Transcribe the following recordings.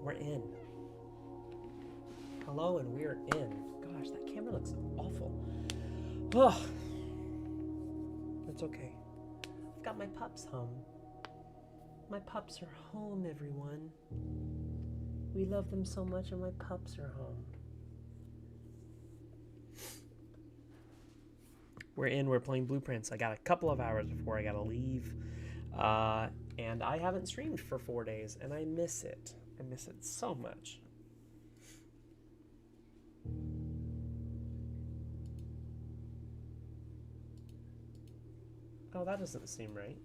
We're in. Hello, and we're in. Gosh, that camera looks awful. Oh, it's okay. I've got my pups home. My pups are home, everyone. We love them so much, and my pups are home. We're in. We're playing Blueprints. I got a couple of hours before I gotta leave. And I haven't streamed for 4 days, and I miss it. I miss it so much. Oh, that doesn't seem right.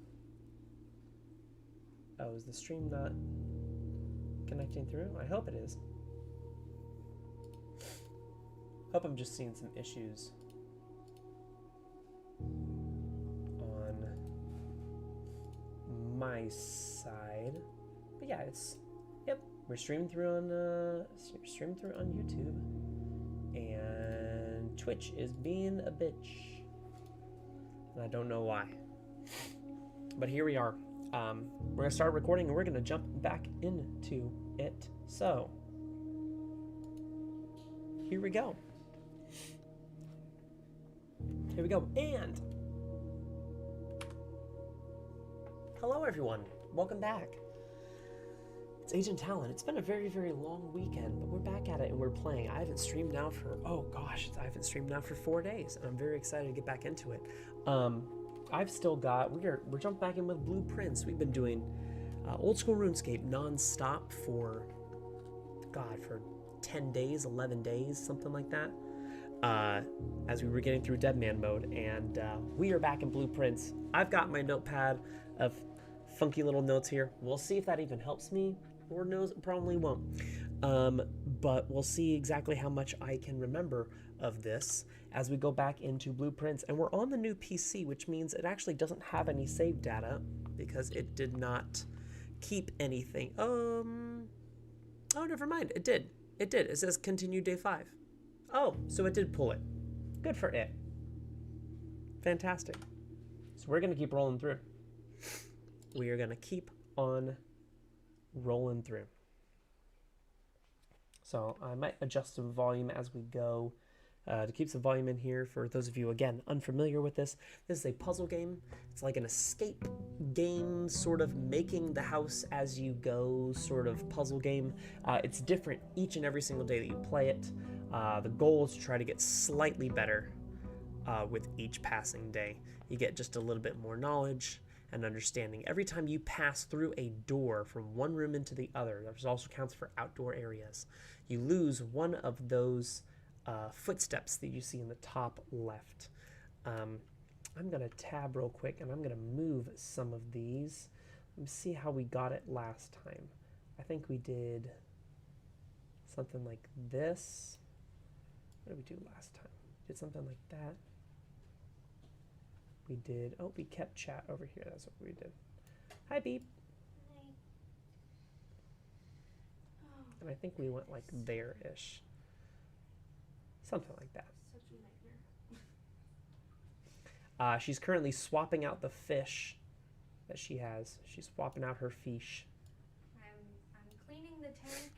Oh, is the stream not connecting through? I hope it is. Hope I'm just seeing some issues on my side. But yeah, yep, we're streaming through on YouTube, and Twitch is being a bitch, and I don't know why. But here we are. We're gonna start recording, and we're gonna jump back into it. So here we go. Here we go. And hello, everyone. Welcome back. It's Agent Talon. It's been a very, very long weekend, but we're back at it and we're playing. I haven't streamed now for, I haven't streamed now for 4 days, and I'm very excited to get back into it. I've still got, we're jumping back in with Blueprints. We've been doing old school RuneScape non-stop for 10 days, 11 days, something like that, as we were getting through Deadman mode, and we are back in Blueprints. I've got my notepad of funky little notes here. We'll see if that even helps me. Lord knows it probably won't. But we'll see exactly how much I can remember of this as we go back into Blueprints. And we're on the new PC, which means it actually doesn't have any save data because it did not keep anything. Oh, never mind. It did. It did. It says continue day 5. Oh, so it did pull it. Good for it. Fantastic. So we're going to keep rolling through. We are going to keep on rolling through. So I might adjust the volume as we go to keep some volume in here. For those of you, again, unfamiliar with this, this is a puzzle game. It's like an escape game, sort of making the house as you go sort of puzzle game. It's different each and every single day that you play it. The goal is to try to get slightly better with each passing day. You get just a little bit more knowledge and understanding. Every time you pass through a door from one room into the other, that also counts for outdoor areas, you lose one of those footsteps that you see in the top left. I'm going to tab real quick, and I'm going to move some of these. Let me see how we got it last time. I think we did something like this. What did we do last time? Did something like that. We did, we kept chat over here. That's what we did. Hi, Beep. Hi. Oh, And I think we went like there-ish. Something like that. such a nightmare. She's currently swapping out the fish that she has. She's swapping out her fish. I'm cleaning the tank,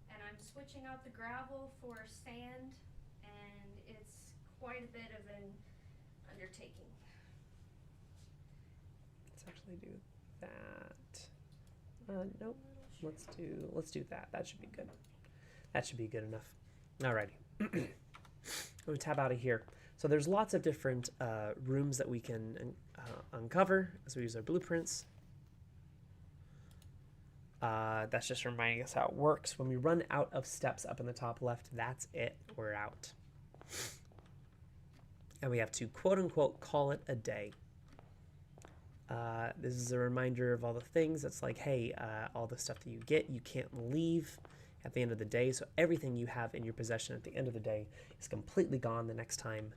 and I'm switching out the gravel for sand, and it's quite a bit of an undertaking. Let's actually do that. Nope. Let's do that. That should be good. That should be good enough. Alrighty. Let me tab out of here. So there's lots of different rooms that we can uncover as we use our blueprints. That's just reminding us how it works. When we run out of steps up in the top left, that's it. We're out. And we have to quote-unquote call it a day. This is a reminder of all the things. It's like, hey, all the stuff that you get, you can't leave at the end of the day. So everything you have in your possession at the end of the day is completely gone the next time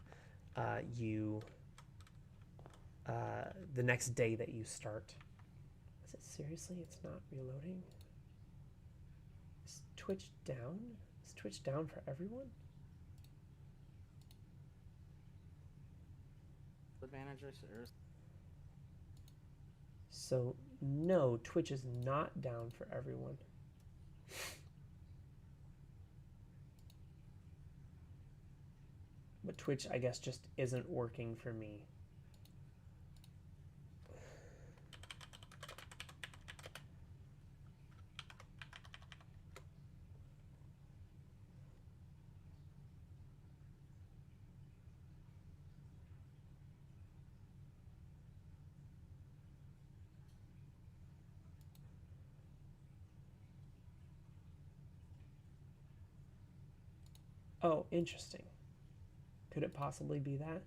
the next day that you start. Is it seriously? It's not reloading? Is Twitch down? Is Twitch down for everyone? Managers or So no, Twitch is not down for everyone. But Twitch, I guess, just isn't working for me. Oh, interesting. Could it possibly be that?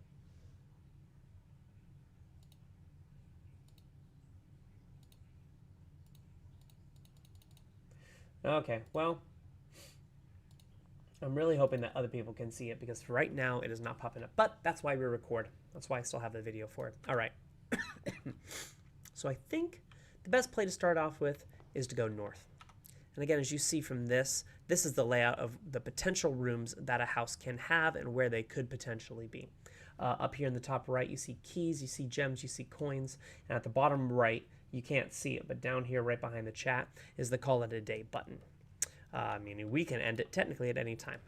Okay, well, I'm really hoping that other people can see it because right now it is not popping up. But that's why we record. That's why I still have the video for it. All right. So I think the best play to start off with is to go north. And again, as you see from this, this is the layout of the potential rooms that a house can have and where they could potentially be. Up here in the top right, you see keys, you see gems, you see coins. And at the bottom right, you can't see it, but down here right behind the chat is the call it a day button. Meaning we can end it technically at any time.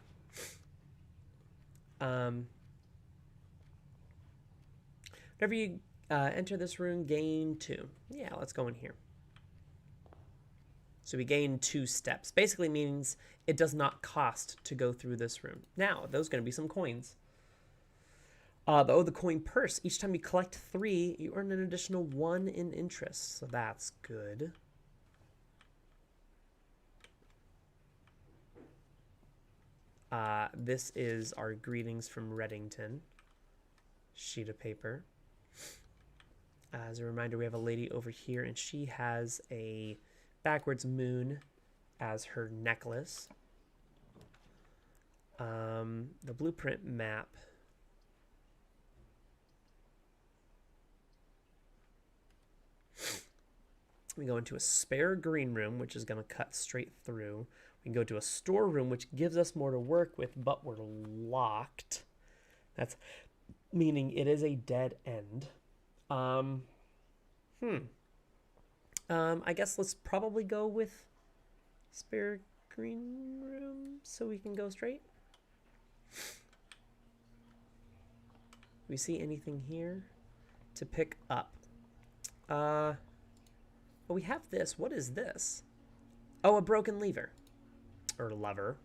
Whenever you enter this room, gain 2. Yeah, let's go in here. So we gain 2 steps. Basically means it does not cost to go through this room. Now, those are going to be some coins. The coin purse. Each time you collect 3, you earn an additional 1 in interest. So that's good. This is our greetings from Reddington. Sheet of paper. As a reminder, we have a lady over here, and she has a backwards moon as her necklace. The blueprint map. We go into a spare green room, which is going to cut straight through. We can go to a storeroom, which gives us more to work with, but we're locked. That's meaning it is a dead end. I guess let's probably go with spare green room so we can go straight. Do we see anything here to pick up? Well, we have this. What is this? Oh, a broken lever. Or lever.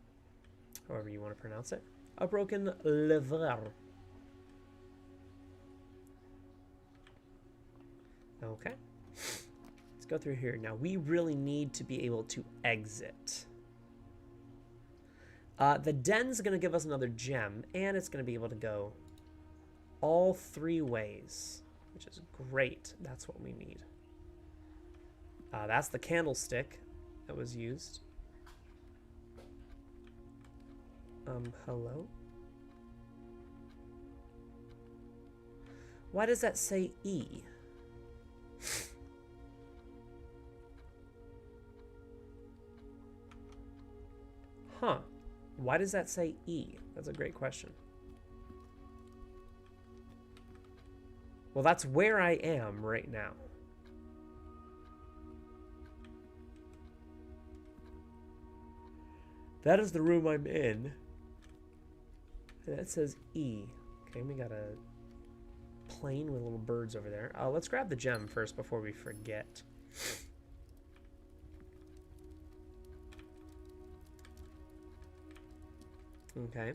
However you want to pronounce it. A broken lever. Okay. Let's go through here. Now, we really need to be able to exit. The den's going to give us another gem, and it's going to be able to go all 3 ways, which is great. That's what we need. That's the candlestick that was used. Hello? Why does that say E? Huh. Why does that say E? That's a great question. Well, that's where I am right now. That is the room I'm in. And that says E. Okay, we got a plane with little birds over there. Let's grab the gem first before we forget. Okay.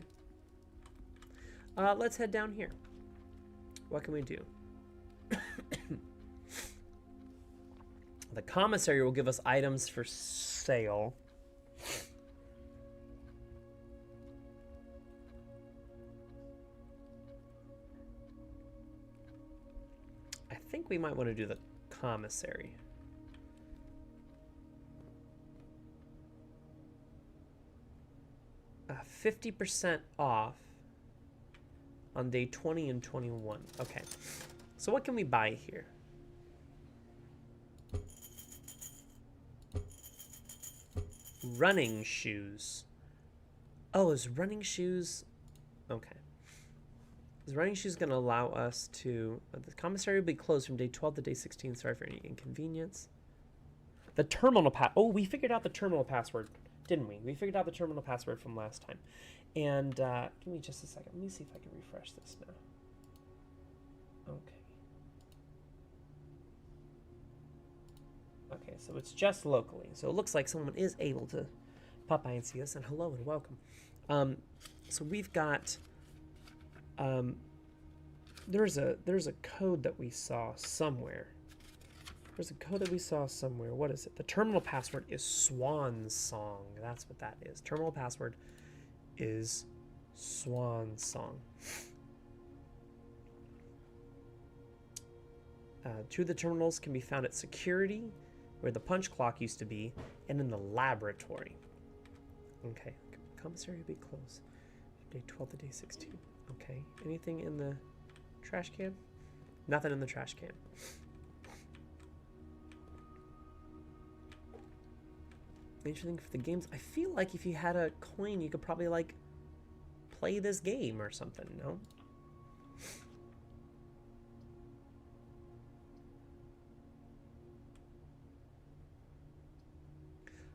Let's head down here. What can we do? The commissary will give us items for sale. I think we might want to do the commissary. 50% off on day 20 and 21. Okay. So what can we buy here? Running shoes. Oh, is running shoes... Okay. Is running shoes going to allow us to... the commissary will be closed from day 12 to day 16. Sorry for any inconvenience. The terminal oh, we figured out the terminal password, didn't we? We figured out the terminal password from last time. And give me just a second. Let me see if I can refresh this now. Okay. Okay, so it's just locally. So it looks like someone is able to pop by and see us. And hello and welcome. So we've got... there's a code that we saw somewhere. There's a code that we saw somewhere. What is it? The terminal password is Swan Song. That's what that is. Terminal password is Swan Song. Two of the terminals can be found at security, where the punch clock used to be, and in the laboratory. Okay. Commissary will be closed. Day 12 to day 16. Okay. Anything in the trash can? Nothing in the trash can. Interesting for the games. I feel like if you had a coin, you could probably like play this game or something, no?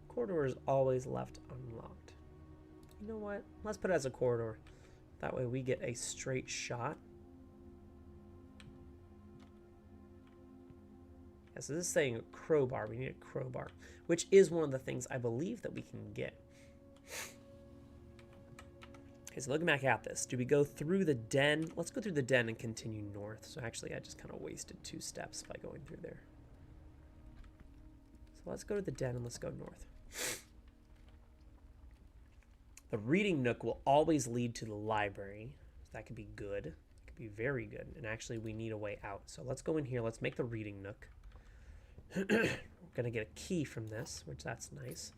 Corridor is always left unlocked. You know what? Let's put it as a corridor. That way we get a straight shot. Yeah, so this is saying a crowbar. We need a crowbar, which is one of the things I believe that we can get. Okay, so looking back at this, do we go through the den? Let's go through the den and continue north. So actually, I just kind of wasted 2 steps by going through there. So let's go to the den and let's go north. The reading nook will always lead to the library. That could be good. It could be very good. And actually, we need a way out. So let's go in here. Let's make the reading nook. We're going to get a key from this, which that's nice.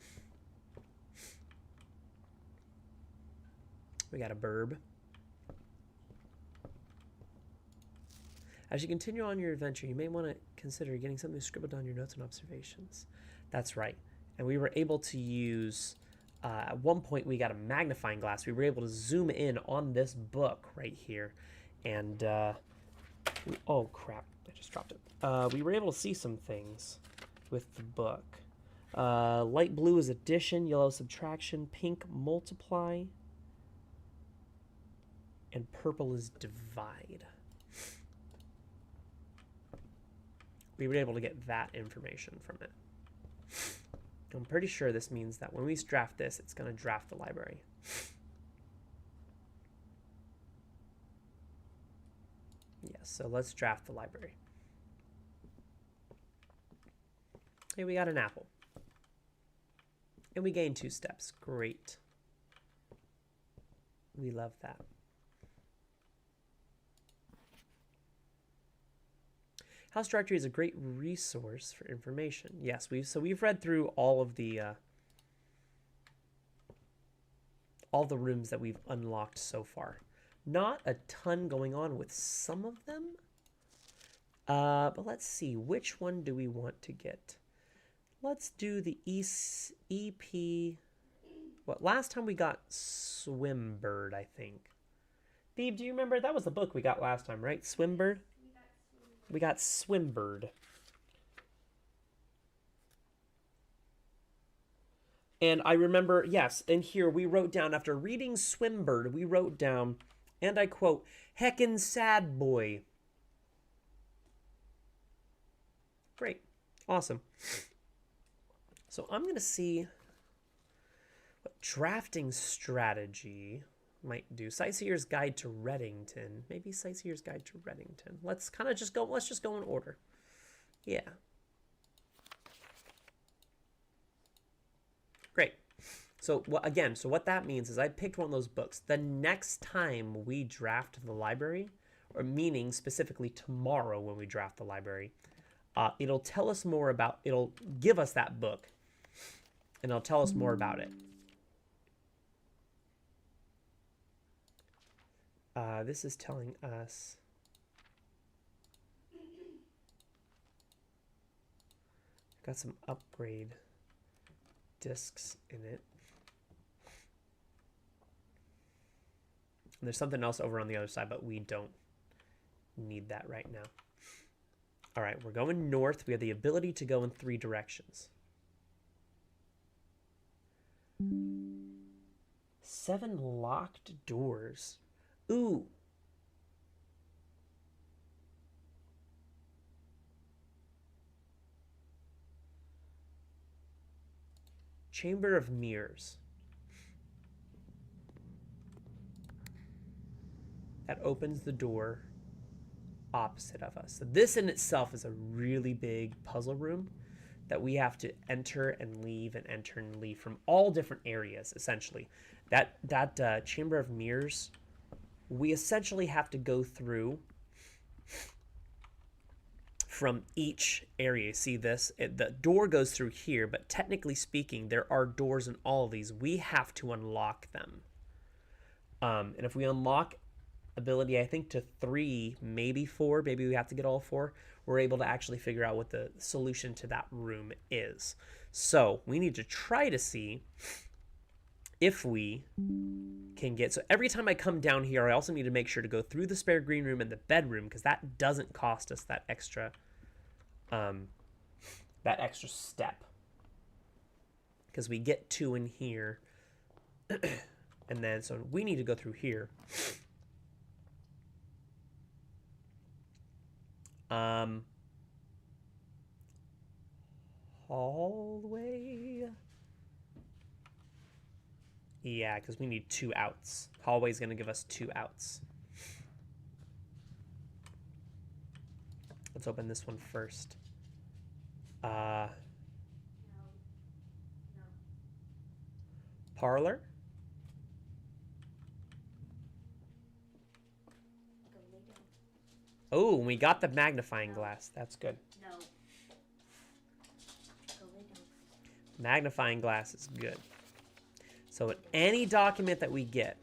We got a burb. As you continue on your adventure, you may want to consider getting something scribbled down your notes and observations. That's right. And we were able to use, at one point we got a magnifying glass. We were able to zoom in on this book right here. And, oh crap, I just dropped it. We were able to see some things with the book. Light blue is addition, yellow subtraction, pink multiply, and purple is divide. We were able to get that information from it. I'm pretty sure this means that when we draft this, it's going to draft the library. Yes, so let's draft the library. Hey, we got an apple. And we gained 2 steps. Great. We love that. House directory is a great resource for information. Yes, we've read through all of the rooms that we've unlocked so far. Not a ton going on with some of them, but let's see, which one do we want to get? Let's do the EP. What last time we got Swimbird, I think. Beeb, do you remember that was the book we got last time, right? Swimbird. We got Swimbird. And I remember, yes, in here we wrote down, after reading Swimbird, we wrote down, and I quote, "Heckin' sad boy." Great. Awesome. So I'm going to see what drafting strategy might do. Sightseer's Guide to Reddington. Maybe Sightseer's Guide to Reddington. Let's kind of just go, let's just go in order. Yeah. Great. So again, so what that means is I picked one of those books. The next time we draft the library, or meaning specifically tomorrow when we draft the library, it'll tell us more about, it'll give us that book, and it'll tell us more about it. This is telling us got some upgrade discs in it. And there's something else over on the other side, but we don't need that right now. All right, we're going north. We have the ability to go in 3 directions. 7 locked doors. Ooh. Chamber of Mirrors. That opens the door opposite of us. So this in itself is a really big puzzle room that we have to enter and leave and enter and leave from all different areas, essentially. That Chamber of Mirrors, we essentially have to go through from each area. See this? The door goes through here, but technically speaking, there are doors in all of these. We have to unlock them. And if we unlock ability, I think to 3, maybe 4, maybe we have to get all 4, we're able to actually figure out what the solution to that room is. So we need to try to see if we can get, so every time I come down here, I also need to make sure to go through the spare green room and the bedroom, because that doesn't cost us that extra step, because we get 2 in here. And then so we need to go through here. Hallway. Yeah, because we need 2 outs. Hallway's going to give us 2 outs. Let's open this one first. No. Parlor. Oh, we got the magnifying glass. That's good. No. Magnifying glass is good. So in any document that we get,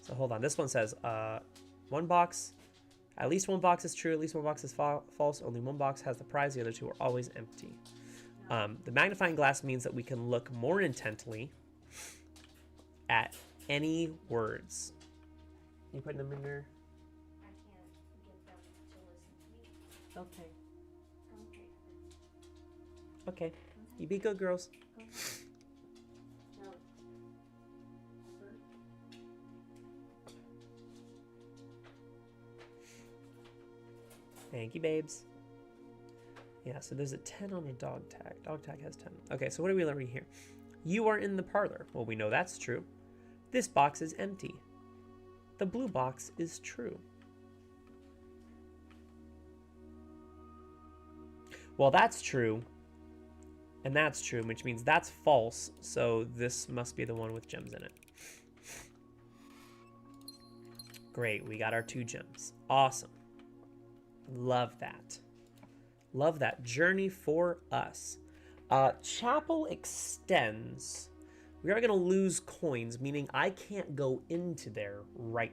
so hold on, this one says 1 box, at least 1 box is true, at least 1 box is false, only 1 box has the prize, the other 2 are always empty. The magnifying glass means that we can look more intently at any words. You putting them in there? I can't get them to listen to me. Okay. Okay. Okay. You be good, girls. No. Thank you, babes. Yeah, so there's a 10 on a dog tag. Dog tag has 10. Okay, so what are we learning here? You are in the parlor. Well, we know that's true. This box is empty. The blue box is true. Well, that's true. And that's true, which means that's false. So this must be the one with gems in it. Great, we got our 2 gems. Awesome. Love that. Love that. Journey for us. Chapel extends. We are going to lose coins, meaning I can't go into there right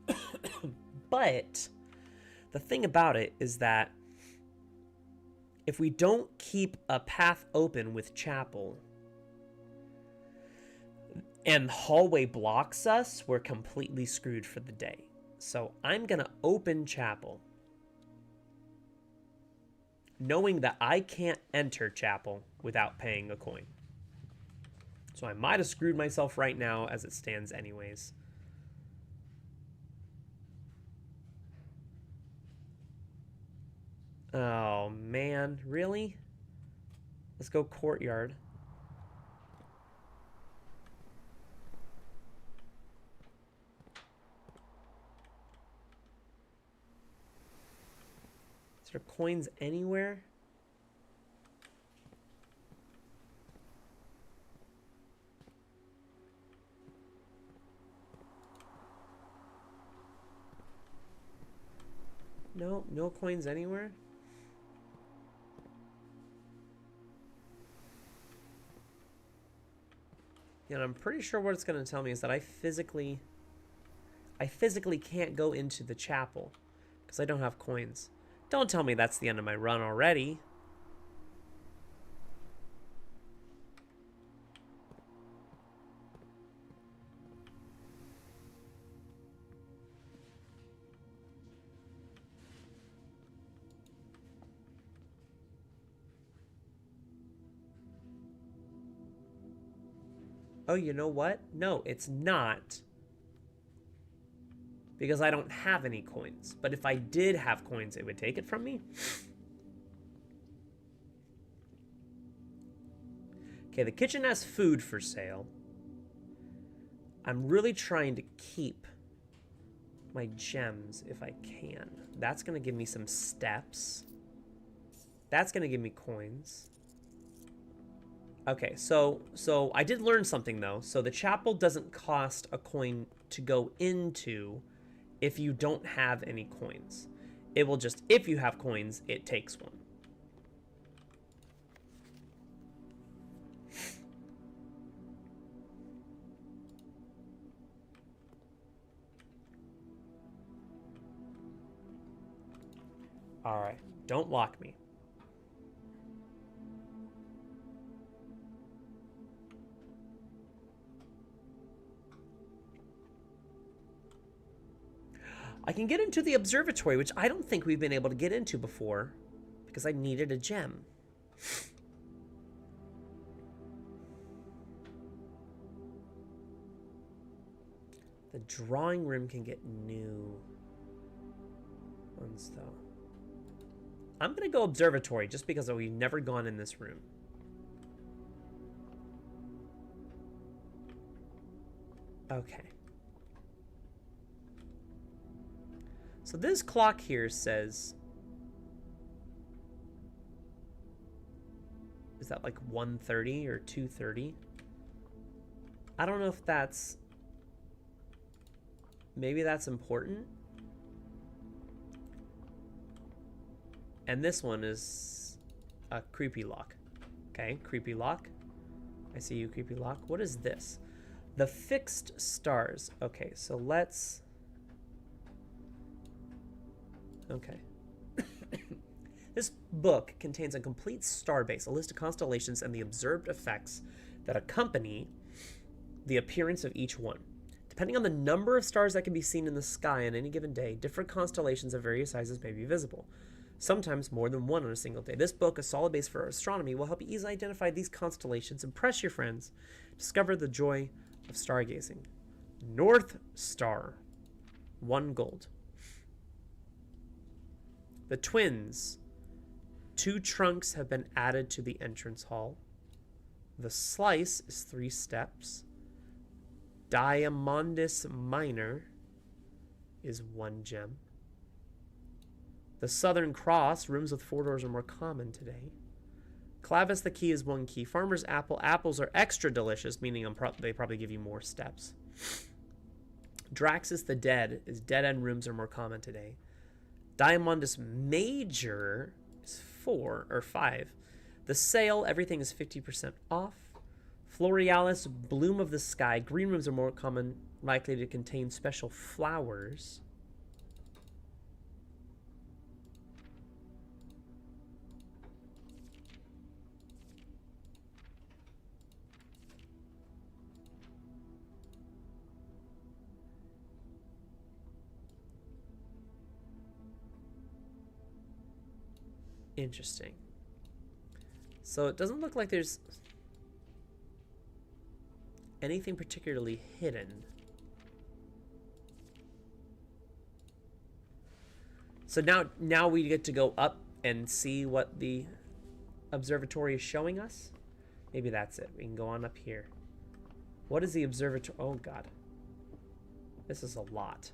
now. But the thing about it is that if we don't keep a path open with chapel and hallway blocks us, we're completely screwed for the day. So I'm going to open chapel, knowing that I can't enter chapel without paying a coin. So I might have screwed myself right now as it stands anyways. Oh, man. Really? Let's go courtyard. Is there coins anywhere? No, no coins anywhere? Yeah, I'm pretty sure what it's going to tell me is that I physically can't go into the chapel because I don't have coins. Don't tell me that's the end of my run already. Oh, you know what? No, it's not. Because I don't have any coins. But if I did have coins, it would take it from me. Okay, the kitchen has food for sale. I'm really trying to keep my gems if I can. That's going to give me some steps. That's going to give me coins. Okay, so I did learn something, though. So the chapel doesn't cost a coin to go into if you don't have any coins. It will just, if you have coins, it takes one. All right, don't lock me. I can get into the observatory, which I don't think we've been able to get into before because I needed a gem. The drawing room can get new ones, though. I'm going to go observatory just because we've never gone in this room. Okay. So this clock here says... Is that like 1:30 or 2:30? I don't know if that's... Maybe that's important. And this one is a creepy lock. Okay, creepy lock. I see you, creepy lock. What is this? The fixed stars. Okay, so let's... Okay. This book contains a complete starbase, a list of constellations, and the observed effects that accompany the appearance of each one. Depending on the number of stars that can be seen in the sky on any given day, different constellations of various sizes may be visible. Sometimes more than one on a single day. This book, a solid base for astronomy, will help you easily identify these constellations, impress your friends, discover the joy of stargazing. North Star, 1 gold. The twins, 2 trunks have been added to the entrance hall. The slice is 3 steps. Diamondus Minor is 1 gem. The Southern Cross, rooms with 4 doors are more common today. Clavis the key is 1 key. Farmer's Apple, apples are extra delicious, meaning they probably give you more steps. Draxus the Dead is dead end rooms are more common today. Diamondus Major is 4 or 5. The Sale, everything is 50% off. Florealis, Bloom of the Sky, green rooms are more common, likely to contain special flowers. Interesting. So it doesn't look like there's anything particularly hidden. So now we get to go up and see what the observatory is showing us. Maybe that's it. We can go on up here. What is the observatory? Oh god. This is a lot.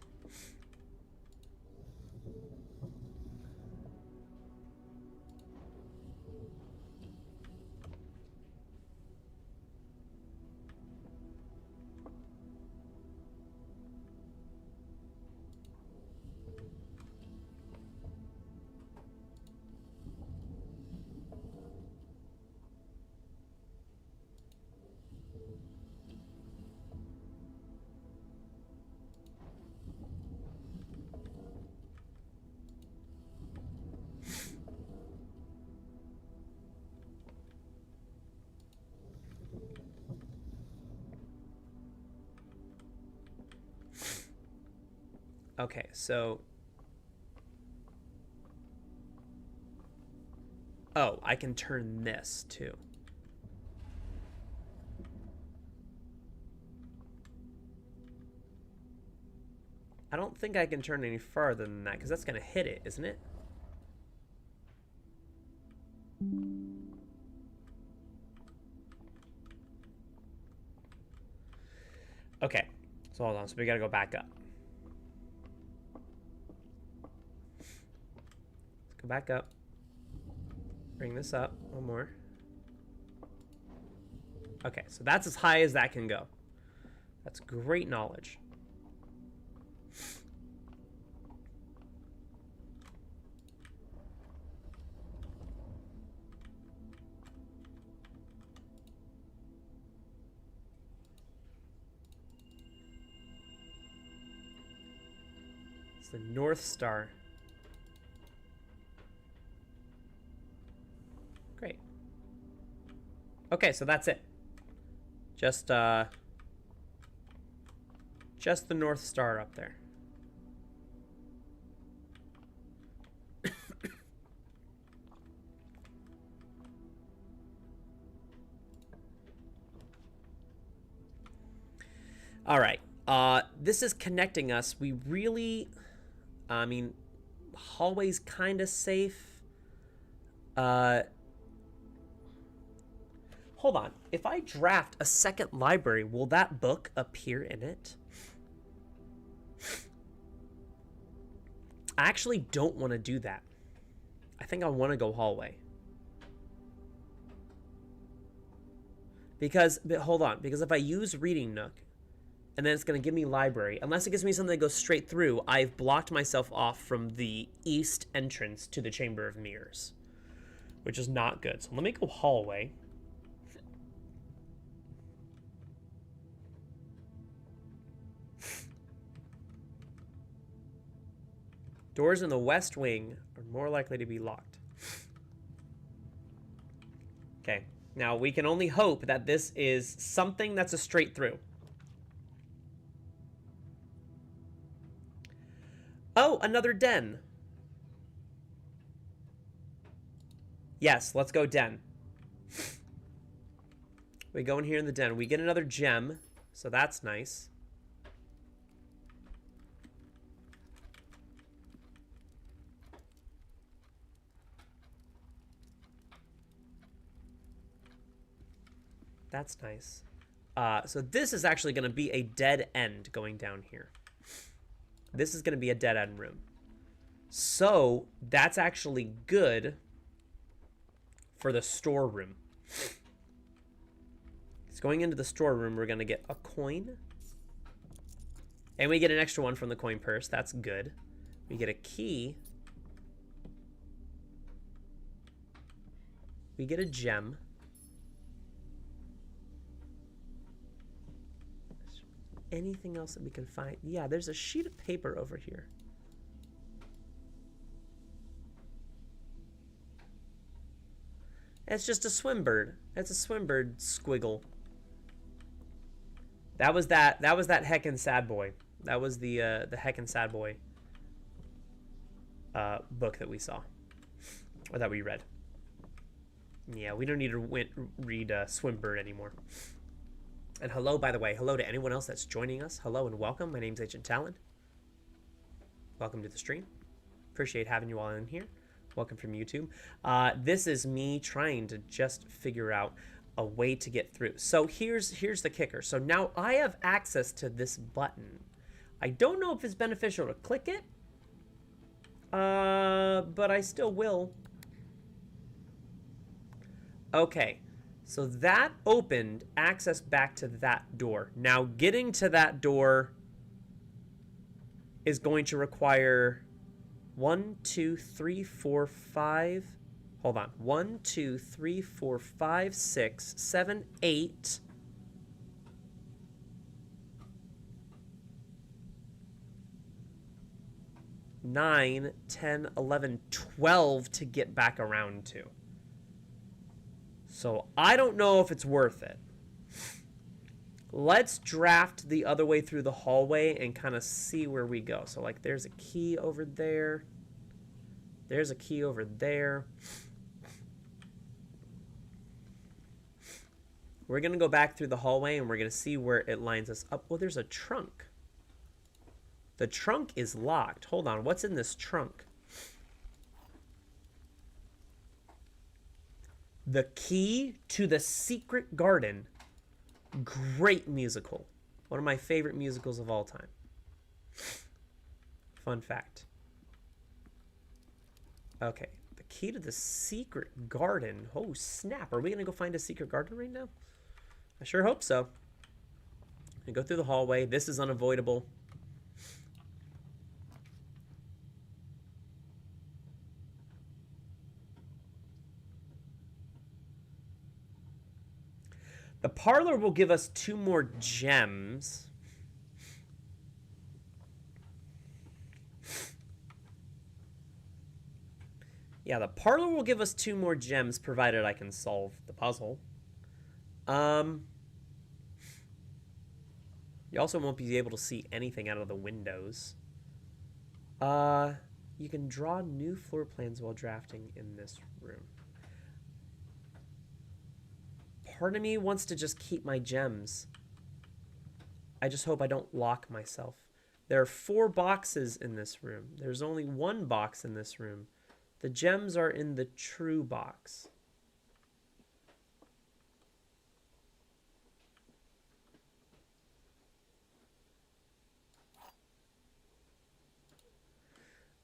Okay, so... Oh, I can turn this, too. I don't think I can turn any farther than that because that's going to hit it, isn't it? Okay, so hold on. So we got to go back up. Let's go back up. Bring this up one more. Okay, so that's as high as that can go. That's great knowledge. It's the North Star. Great. Okay, so that's it. Just the North Star up there. All right. This is connecting us. We really, I mean, hallway's kind of safe. Hold on. If I draft a second library, will that book appear in it? I actually don't want to do that. I think I want to go hallway. Because, but hold on. Because if I use Reading Nook, and then it's going to give me library, unless it gives me something that goes straight through, I've blocked myself off from the east entrance to the Chamber of Mirrors, which is not good. So let me go hallway. Doors in the west wing are more likely to be locked. Okay, now we can only hope that this is something that's a straight through. Oh, another den. Yes, let's go den. We go in here in the den. We get another gem, so that's nice. That's nice. So this is actually going to be a dead end going down here. This is going to be a dead end room. So that's actually good for the storeroom. So going into the storeroom, we're going to get a coin. And we get an extra one from the coin purse. That's good. We get a key. We get a gem. Anything else that we can find? Yeah, there's a sheet of paper over here. It's just a swim bird. It's a swim bird squiggle. That was that heckin' sad boy. That was the heckin' sad boy book that we saw, or that we read. Yeah, we don't need to read Swim Bird anymore. And hello, by the way, hello to anyone else that's joining us. Hello and welcome. My name's Agent Talon. Welcome to the stream. Appreciate having you all in here. Welcome from YouTube. This is me trying to just figure out a way to get through. So here's the kicker. So now I have access to this button. I don't know if it's beneficial to click it, but I still will. Okay. So that opened access back to that door. Now getting to that door is going to require 1, 2, 3, 4, 5. Hold on. 1, 2, 3, 4, 5, 6, 7, 8. 9, 10, 11, 12 to get back around to. So I don't know if it's worth it. Let's draft the other way through the hallway and kind of see where we go. So like there's a key over there. There's a key over there. We're going to go back through the hallway and we're going to see where it lines us up. Oh, there's a trunk. The trunk is locked. Hold on, what's in this trunk? The Key to the Secret Garden. Great musical. One of my favorite musicals of all time. Fun fact. Okay, the Key to the Secret Garden. Oh, snap. Are we going to go find a secret garden right now? I sure hope so. And go through the hallway. This is unavoidable. The parlor will give us 2 more gems. Yeah, the parlor will give us 2 more gems, provided I can solve the puzzle. You also won't be able to see anything out of the windows. You can draw new floor plans while drafting in this room. Part of me wants to just keep my gems. I just hope I don't lock myself. There are 4 boxes in this room. There's only 1 box in this room. The gems are in the true box.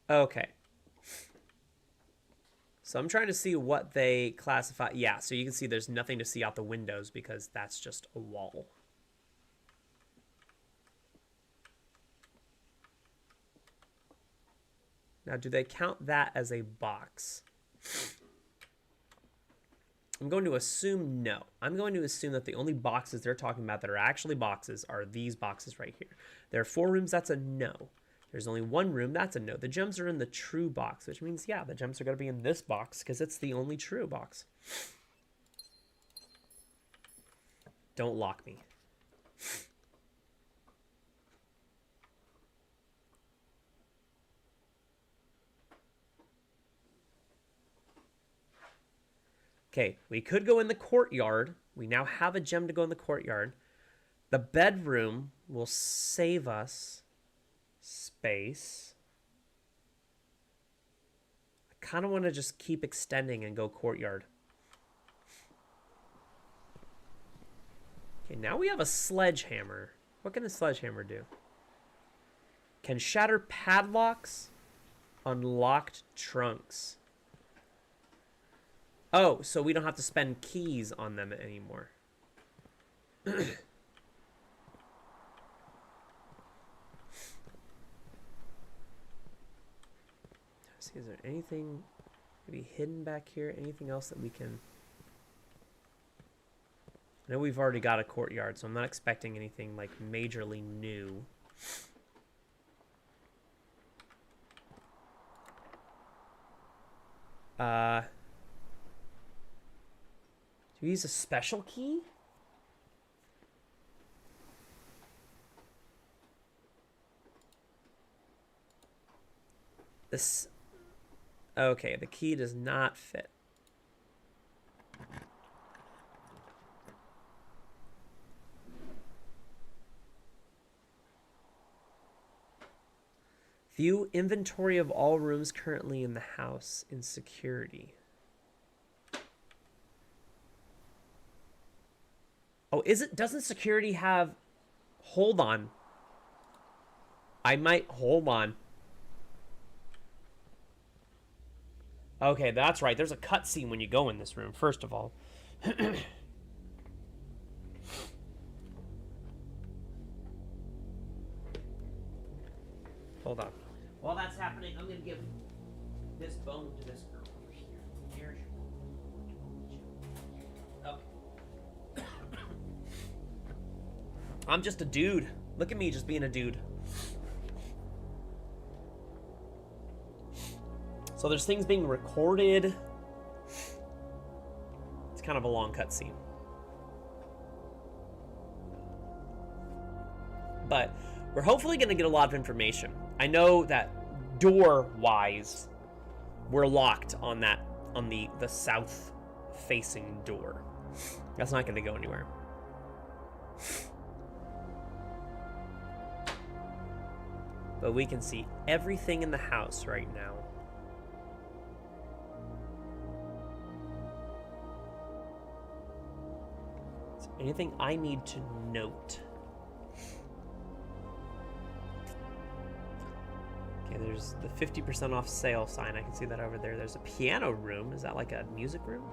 Okay. So I'm trying to see what they classify. Yeah, so you can see there's nothing to see out the windows because that's just a wall. Now, do they count that as a box? I'm going to assume no. I'm going to assume that the only boxes they're talking about that are actually boxes are these boxes right here. There are 4 rooms, that's a no. There's only 1 room, that's a no. The gems are in the true box, which means, yeah, the gems are going to be in this box because it's the only true box. Don't lock me. Okay, we could go in the courtyard. We now have a gem to go in the courtyard. The bedroom will save us space. I kind of want to just keep extending and go courtyard. Okay, now we have a sledgehammer. What can the sledgehammer do? Can shatter padlocks, unlocked trunks. Oh, so we don't have to spend keys on them anymore. See, is there anything maybe hidden back here? Anything else that we can... I know we've already got a courtyard, so I'm not expecting anything like majorly new. Do we use a special key? This... Okay, the key does not fit. View inventory of all rooms currently in the house in security. Oh, doesn't security have... Hold on. Hold on. Okay, that's right. There's a cutscene when you go in this room, first of all. Hold on. While that's happening, I'm going to give this bone to this girl over here. Okay. I'm just a dude. Look at me just being a dude. So there's things being recorded. It's kind of a long cutscene. But we're hopefully going to get a lot of information. I know that door-wise, we're locked on the south-facing door. That's not going to go anywhere. but we can see everything in the house right now. Is there anything I need to note? Okay, there's the 50% off sale sign. I can see that over there. There's a piano room. Is that like a music room?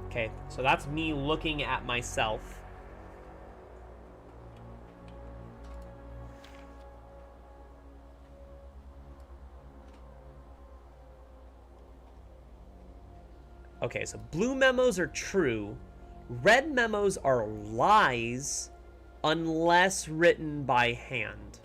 Okay, so that's me looking at myself. Okay, so blue memos are true. Red memos are lies unless written by hand.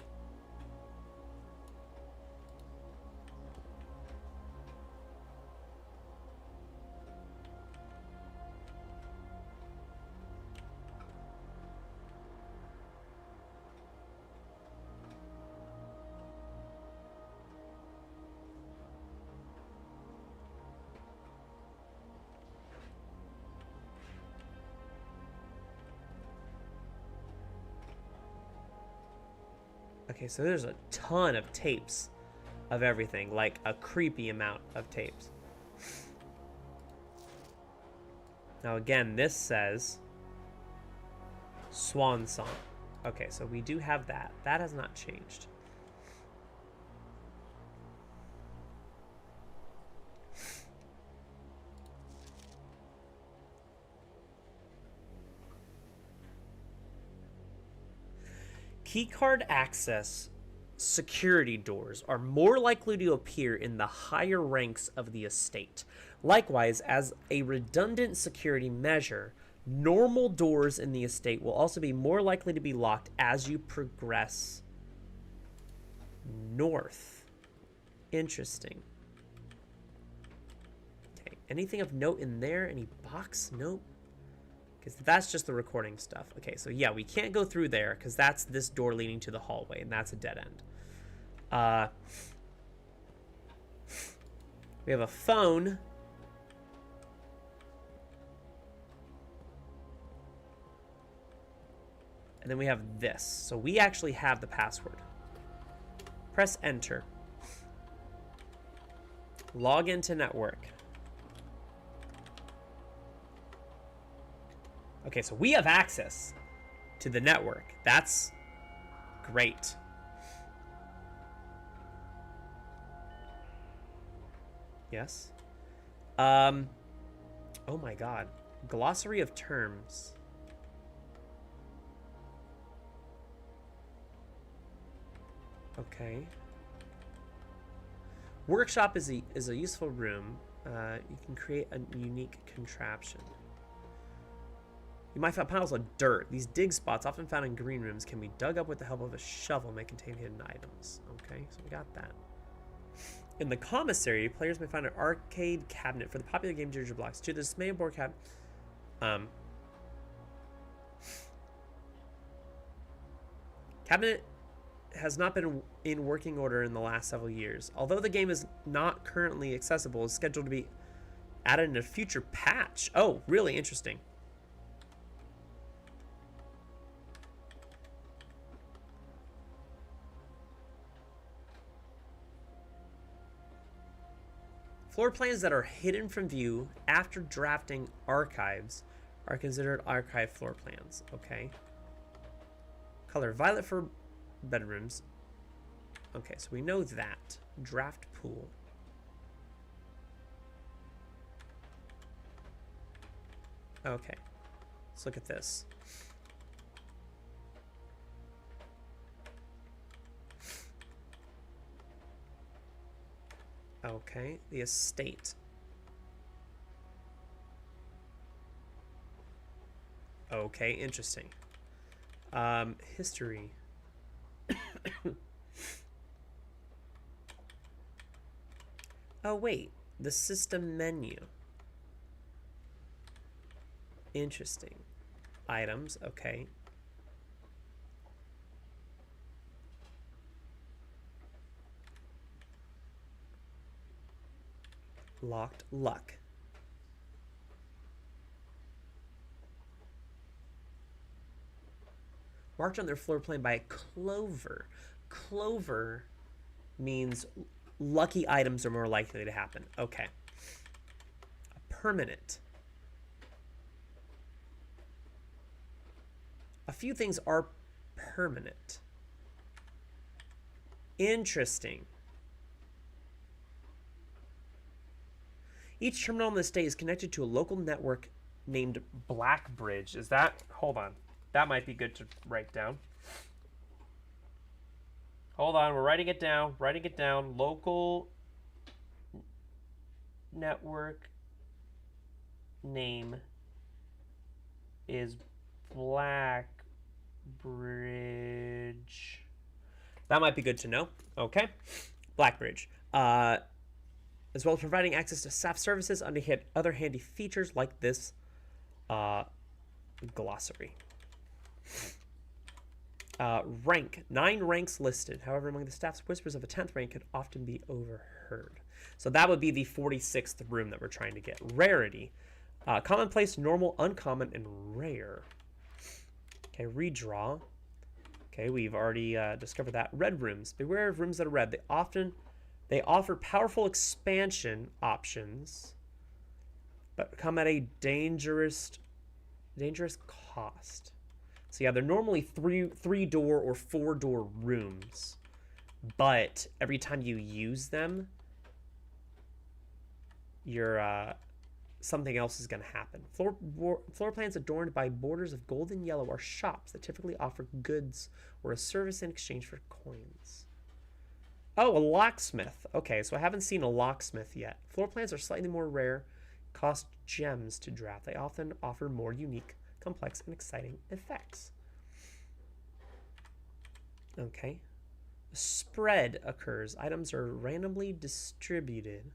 Okay, so there's a ton of tapes of everything, like a creepy amount of tapes. Now again, this says Swan Song. Okay, so we do have that. That has not changed. Keycard access security doors are more likely to appear in the higher ranks of the estate. Likewise, as a redundant security measure, normal doors in the estate will also be more likely to be locked as you progress north. Interesting. Okay, anything of note in there? Any box? Nope. Because that's just the recording stuff. Okay, so yeah, we can't go through there because that's this door leading to the hallway, and that's a dead end. We have a phone. And then we have this. So we actually have the password. Press enter. Log into network. Okay, so we have access to the network. That's great. Yes. Oh my god. Glossary of terms. Okay. Workshop is a useful room. You can create a unique contraption. You might find piles of dirt. These dig spots, often found in green rooms, can be dug up with the help of a shovel and may contain hidden items. Okay, so we got that. In the commissary, players may find an arcade cabinet for the popular game Ginger Blocks. To the dismay of board cabinet has not been in working order in the last several years. Although the game is not currently accessible, it's scheduled to be added in a future patch. Oh, really interesting. Floor plans that are hidden from view after drafting archives are considered archive floor plans. Okay. Color violet for bedrooms. Okay, so we know that. Draft pool. Okay. Let's look at this. Okay, the estate. Okay, interesting. History. Oh, wait. The system menu. Interesting. Items, okay. Locked luck. marked on their floor plan by a clover. Clover means lucky items are more likely to happen. Okay. A permanent. A few things are permanent. Interesting. Each terminal in the state is connected to a local network named Blackbridge. Is that? Hold on. That might be good to write down. Hold on. We're writing it down. Writing it down. Local network name is Blackbridge. That might be good to know. Okay. Blackbridge. As well as providing access to staff services under other handy features like this glossary. Rank. 9 ranks listed. However, among the staff's whispers of a 10th rank could often be overheard. So that would be the 46th room that we're trying to get. Rarity. Commonplace, normal, uncommon, and rare. Okay, redraw. Okay, we've already discovered that. Red rooms. Beware of rooms that are red. They offer powerful expansion options, but come at a dangerous cost. So yeah, they're normally three-door or 4-door rooms, but every time you use them, something else is going to happen. Floor plans adorned by borders of gold and yellow are shops that typically offer goods or a service in exchange for coins. Oh, a locksmith. Okay, so I haven't seen a locksmith yet. Floor plans are slightly more rare, cost gems to draft. They often offer more unique, complex, and exciting effects. Okay. A spread occurs. Items are randomly distributed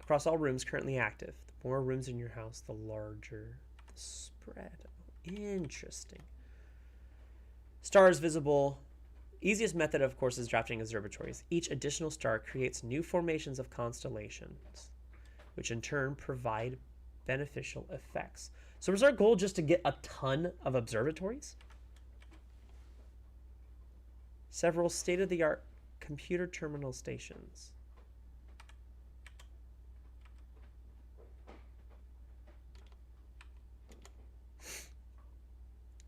across all rooms currently active. The more rooms in your house, the larger the spread. Oh, interesting. Stars visible. Easiest method, of course, is drafting observatories. Each additional star creates new formations of constellations, which in turn provide beneficial effects. So is our goal just to get a ton of observatories? Several state-of-the-art computer terminal stations.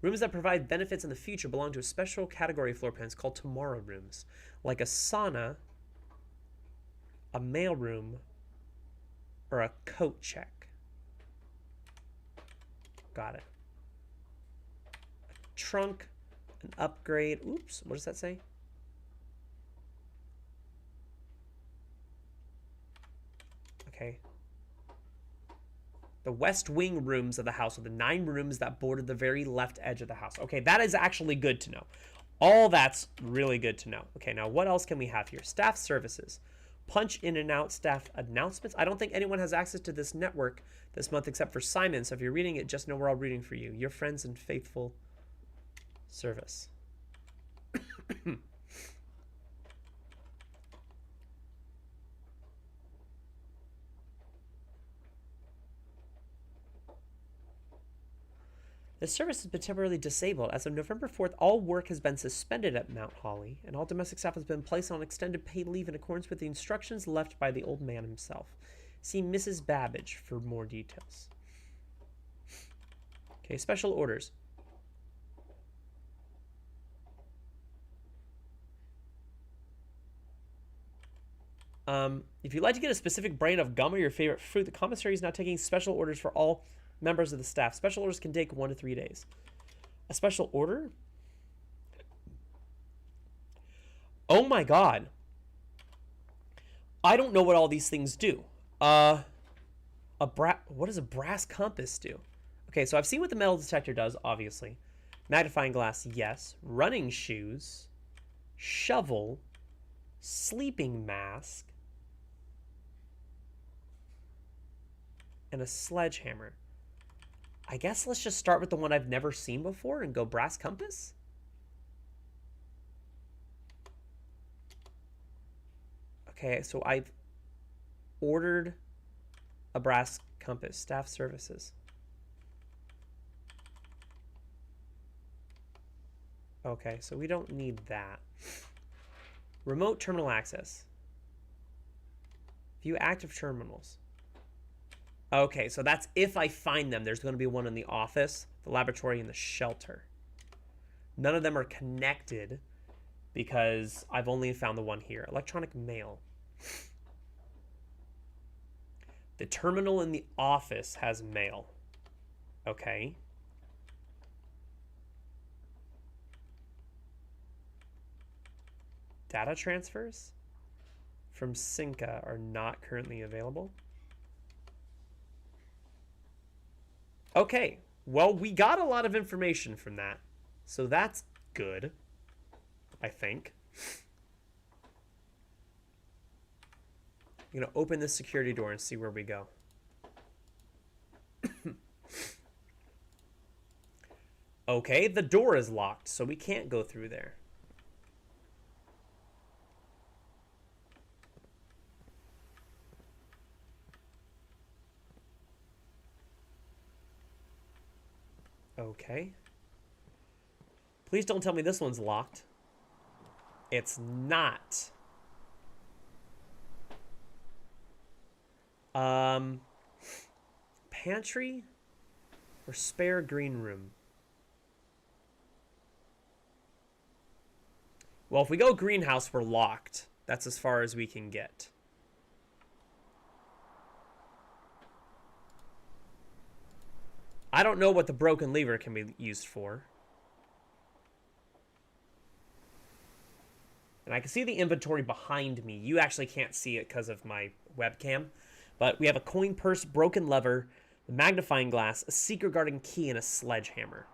Rooms that provide benefits in the future belong to a special category of floor plans called tomorrow rooms, like a sauna, a mailroom, or a coat check. Got it. A trunk, an upgrade. Oops, what does that say? Okay. The west wing rooms of the house are the 9 rooms that border the very left edge of the house. Okay, that is actually good to know. All that's really good to know. Okay, now what else can we have here? Staff services. Punch in and out staff announcements. I don't think anyone has access to this network this month except for Simon, so if you're reading it, just know we're all rooting for you. Your friends and faithful service. The service has been temporarily disabled. As of November 4th, all work has been suspended at Mount Holly, and all domestic staff has been placed on extended paid leave in accordance with the instructions left by the old man himself. See Mrs. Babbage for more details. Okay, special orders. If you'd like to get a specific brand of gum or your favorite fruit, the commissary is now taking special orders for all members of the staff. Special orders can take 1 to 3 days. A special order? Oh my god. I don't know what all these things do. What does a brass compass do? Okay, so I've seen what the metal detector does, obviously. Magnifying glass, yes. Running shoes. Shovel. Sleeping mask. And a sledgehammer. I guess let's just start with the one I've never seen before and go brass compass. Okay, so I've ordered a brass compass. Staff services. Okay, so we don't need that. Remote terminal access. View active terminals. Okay, so that's if I find them. There's going to be one in the office, the laboratory, and the shelter. None of them are connected because I've only found the one here. Electronic mail. The terminal in the office has mail. Okay. Data transfers from Cinca are not currently available. Okay, well, we got a lot of information from that. So that's good, I think. I'm going to open this security door and see where we go. Okay, the door is locked, so we can't go through there. Okay. Please don't tell me this one's locked. It's not. Pantry or spare green room? Well, if we go greenhouse, we're locked. That's as far as we can get. I don't know what the broken lever can be used for. And I can see the inventory behind me. You actually can't see it because of my webcam. But we have a coin purse, broken lever, a magnifying glass, a secret garden key, and a sledgehammer.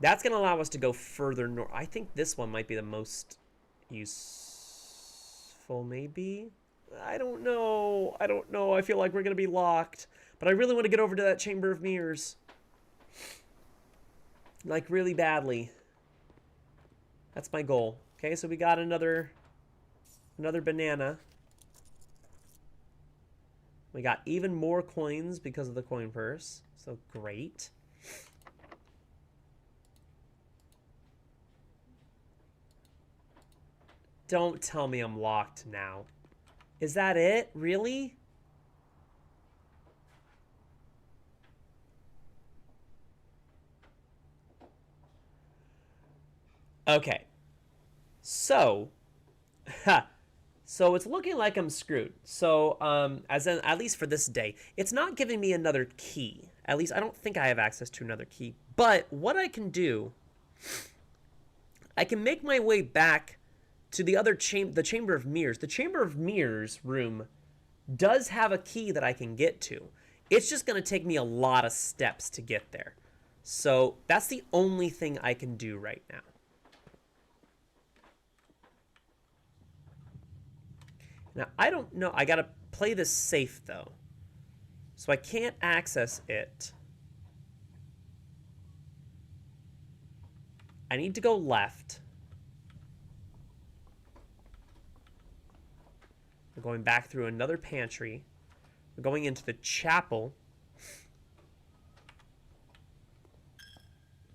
That's going to allow us to go further north. I think this one might be the most useful, maybe? I don't know. I don't know. I feel like we're going to be locked. But I really want to get over to that Chamber of Mirrors. Like, really badly. That's my goal. Okay, so we got another banana. We got even more coins because of the coin purse. So great. Don't tell me I'm locked now. Is that it? Really? Okay. So, so it's looking like I'm screwed. So, at least for this day, it's not giving me another key. At least I don't think I have access to another key. But what I can do, I can make my way back to the other the Chamber of Mirrors. The Chamber of Mirrors room does have a key that I can get to. It's just going to take me a lot of steps to get there. So that's the only thing I can do right now. Now, I don't know. I got to play this safe, though. So I can't access it. I need to go left. We're going back through another pantry. We're going into the chapel.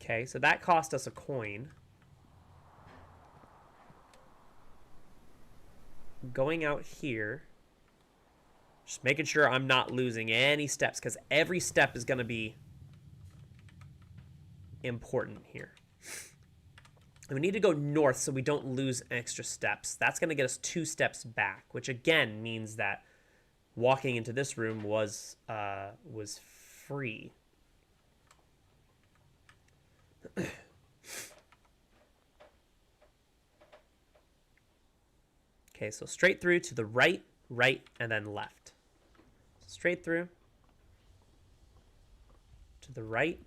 Okay, so that cost us a coin. Going out here. Just making sure I'm not losing any steps, because every step is going to be important here. And we need to go north so we don't lose extra steps. That's going to get us 2 steps back, which again means that walking into this room was free. Okay, so straight through to the right, and then left. Straight through to the right,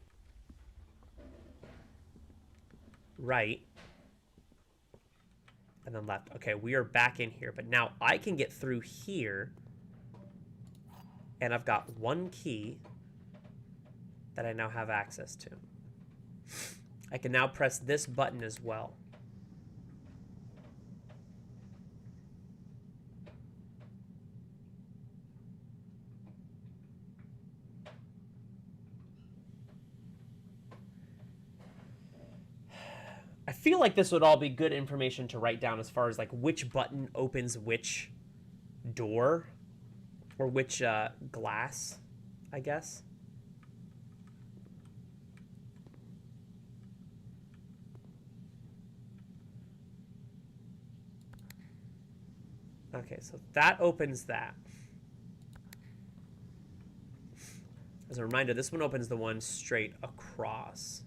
and then left. Okay, we are back in here, but now I can get through here, and I've got 1 key that I now have access to. I can now press this button as well. feel like this would all be good information to write down as far as like which button opens which door or which glass, I guess. Okay, so that opens that. As a reminder, this one opens the one straight across.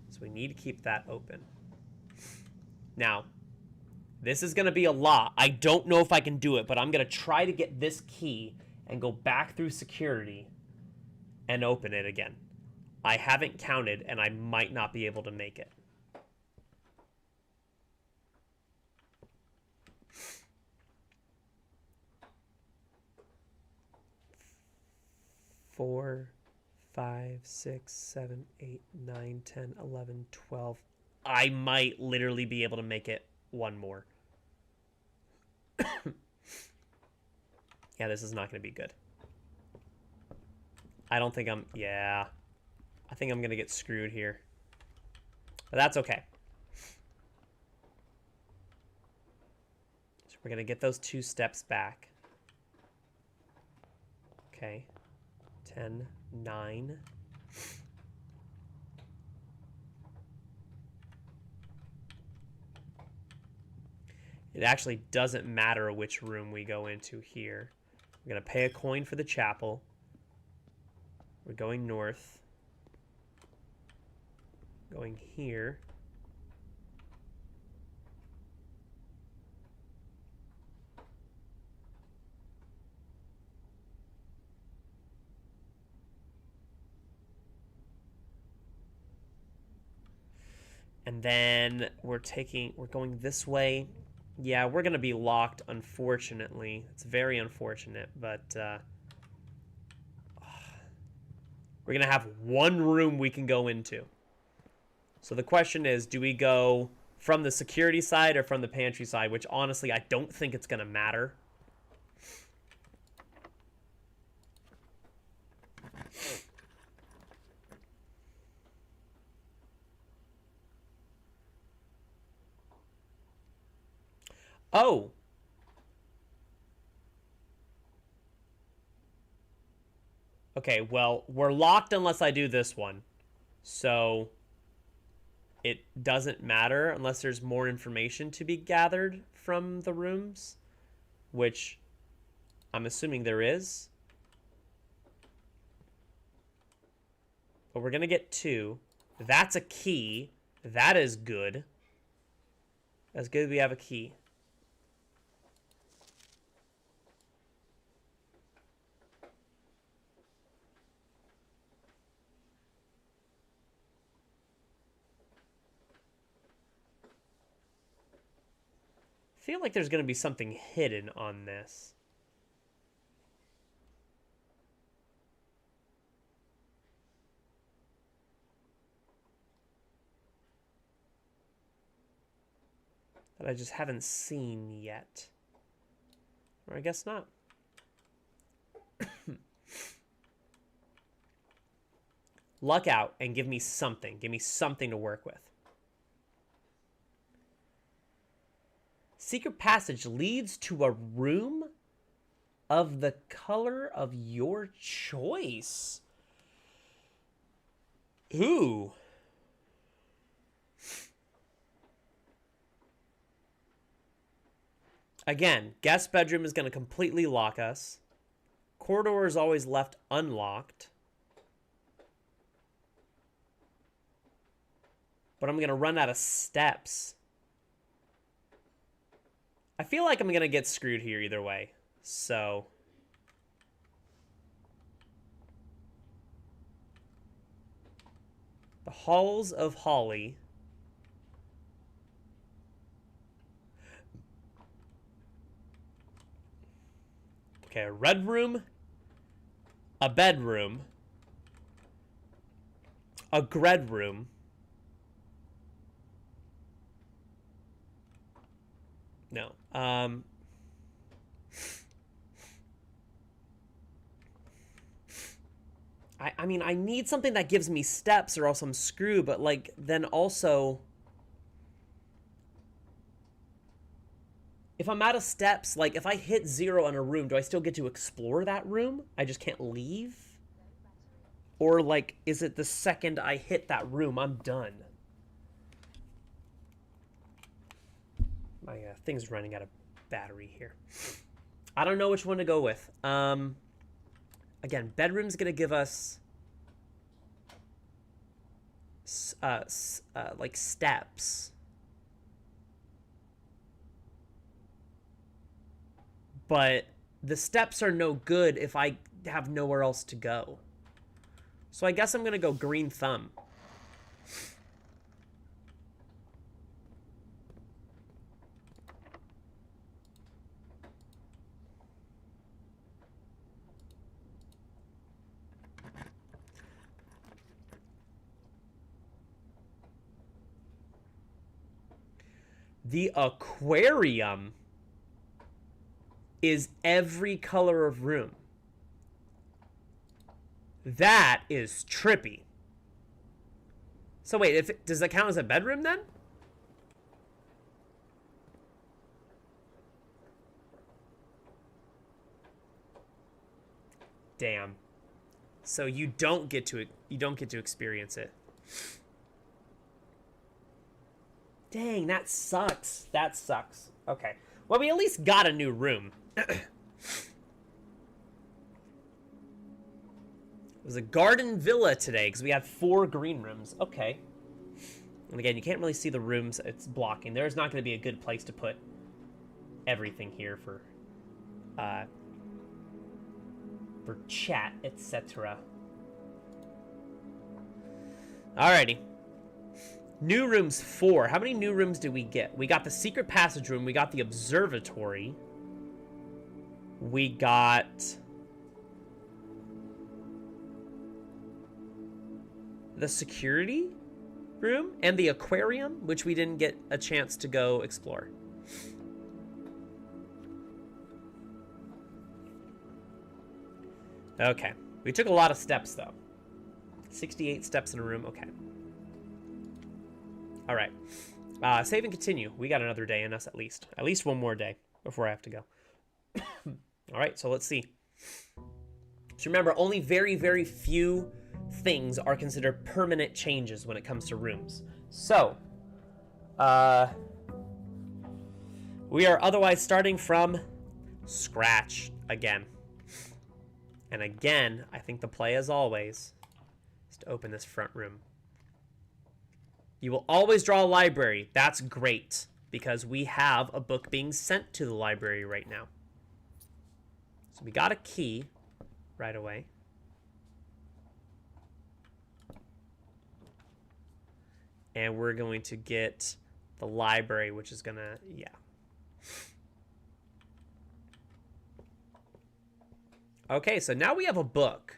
So we need to keep that open. Now, this is going to be a lot. I don't know if I can do it, but I'm going to try to get this key and go back through security and open it again. I haven't counted, and I might not be able to make it. Four, 5, 6, 7, 8, 9, 10, 11, 12. I might literally be able to make it one more. Yeah, this is not going to be good. I don't think I'm... Yeah. I think I'm going to get screwed here. But that's okay. So we're going to get those 2 steps back. Okay. 10, 9. It actually doesn't matter which room we go into here. We're going to pay a coin for the chapel. We're going north. Going here. And then we're going this way. Yeah, we're going to be locked, unfortunately. It's very unfortunate, but we're going to have one room we can go into. So the question is, do we go from the security side or from the pantry side? Which, honestly, I don't think it's going to matter. Oh! Okay, well, we're locked unless I do this one. So it doesn't matter unless there's more information to be gathered from the rooms, which I'm assuming there is. But we're going to get 2. That's a key. That is good. That's good we have a key. I feel like there's going to be something hidden on this. That I just haven't seen yet. Or I guess not. Luck out and give me something. Give me something to work with. Secret passage leads to a room of the color of your choice. Ooh. Again, guest bedroom is going to completely lock us. Corridor is always left unlocked. But I'm going to run out of steps. I feel like I'm going to get screwed here either way. So the Halls of Holly. Okay, a red room, a bedroom, a gred room, no, I mean, I need something that gives me steps or else I'm screwed, but, like, then also... If I'm out of steps, like, if I hit 0 in a room, do I still get to explore that room? I just can't leave? Or, like, is it the second I hit that room, I'm done? My thing's running out of battery here. I don't know which one to go with. Again, bedroom's going to give us... like, steps. But the steps are no good if I have nowhere else to go. So I guess I'm going to go green thumb. The aquarium is every color of room. That is trippy. So wait, does that count as a bedroom then? Damn. So you don't get to experience it. Dang, that sucks. That sucks. Okay. Well, we at least got a new room. It was a garden villa today because we had 4 green rooms. Okay. And again, you can't really see the rooms it's blocking. There's not going to be a good place to put everything here for chat, etc. Alrighty. New rooms 4. How many new rooms did we get? We got the secret passage room. We got the observatory. We got... the security room and the aquarium, which we didn't get a chance to go explore. Okay. We took a lot of steps, though. 68 steps in a room. Okay. All right. Save and continue. We got another day in us at least. At least one more day before I have to go. All right, so let's see. So remember, only very, very few things are considered permanent changes when it comes to rooms. So, we are otherwise starting from scratch again. And again, I think the play, as always, is to open this front room. You will always draw a library. That's great, because we have a book being sent to the library right now. So we got a key right away. And we're going to get the library, which is going to, yeah. Okay, so now we have a book.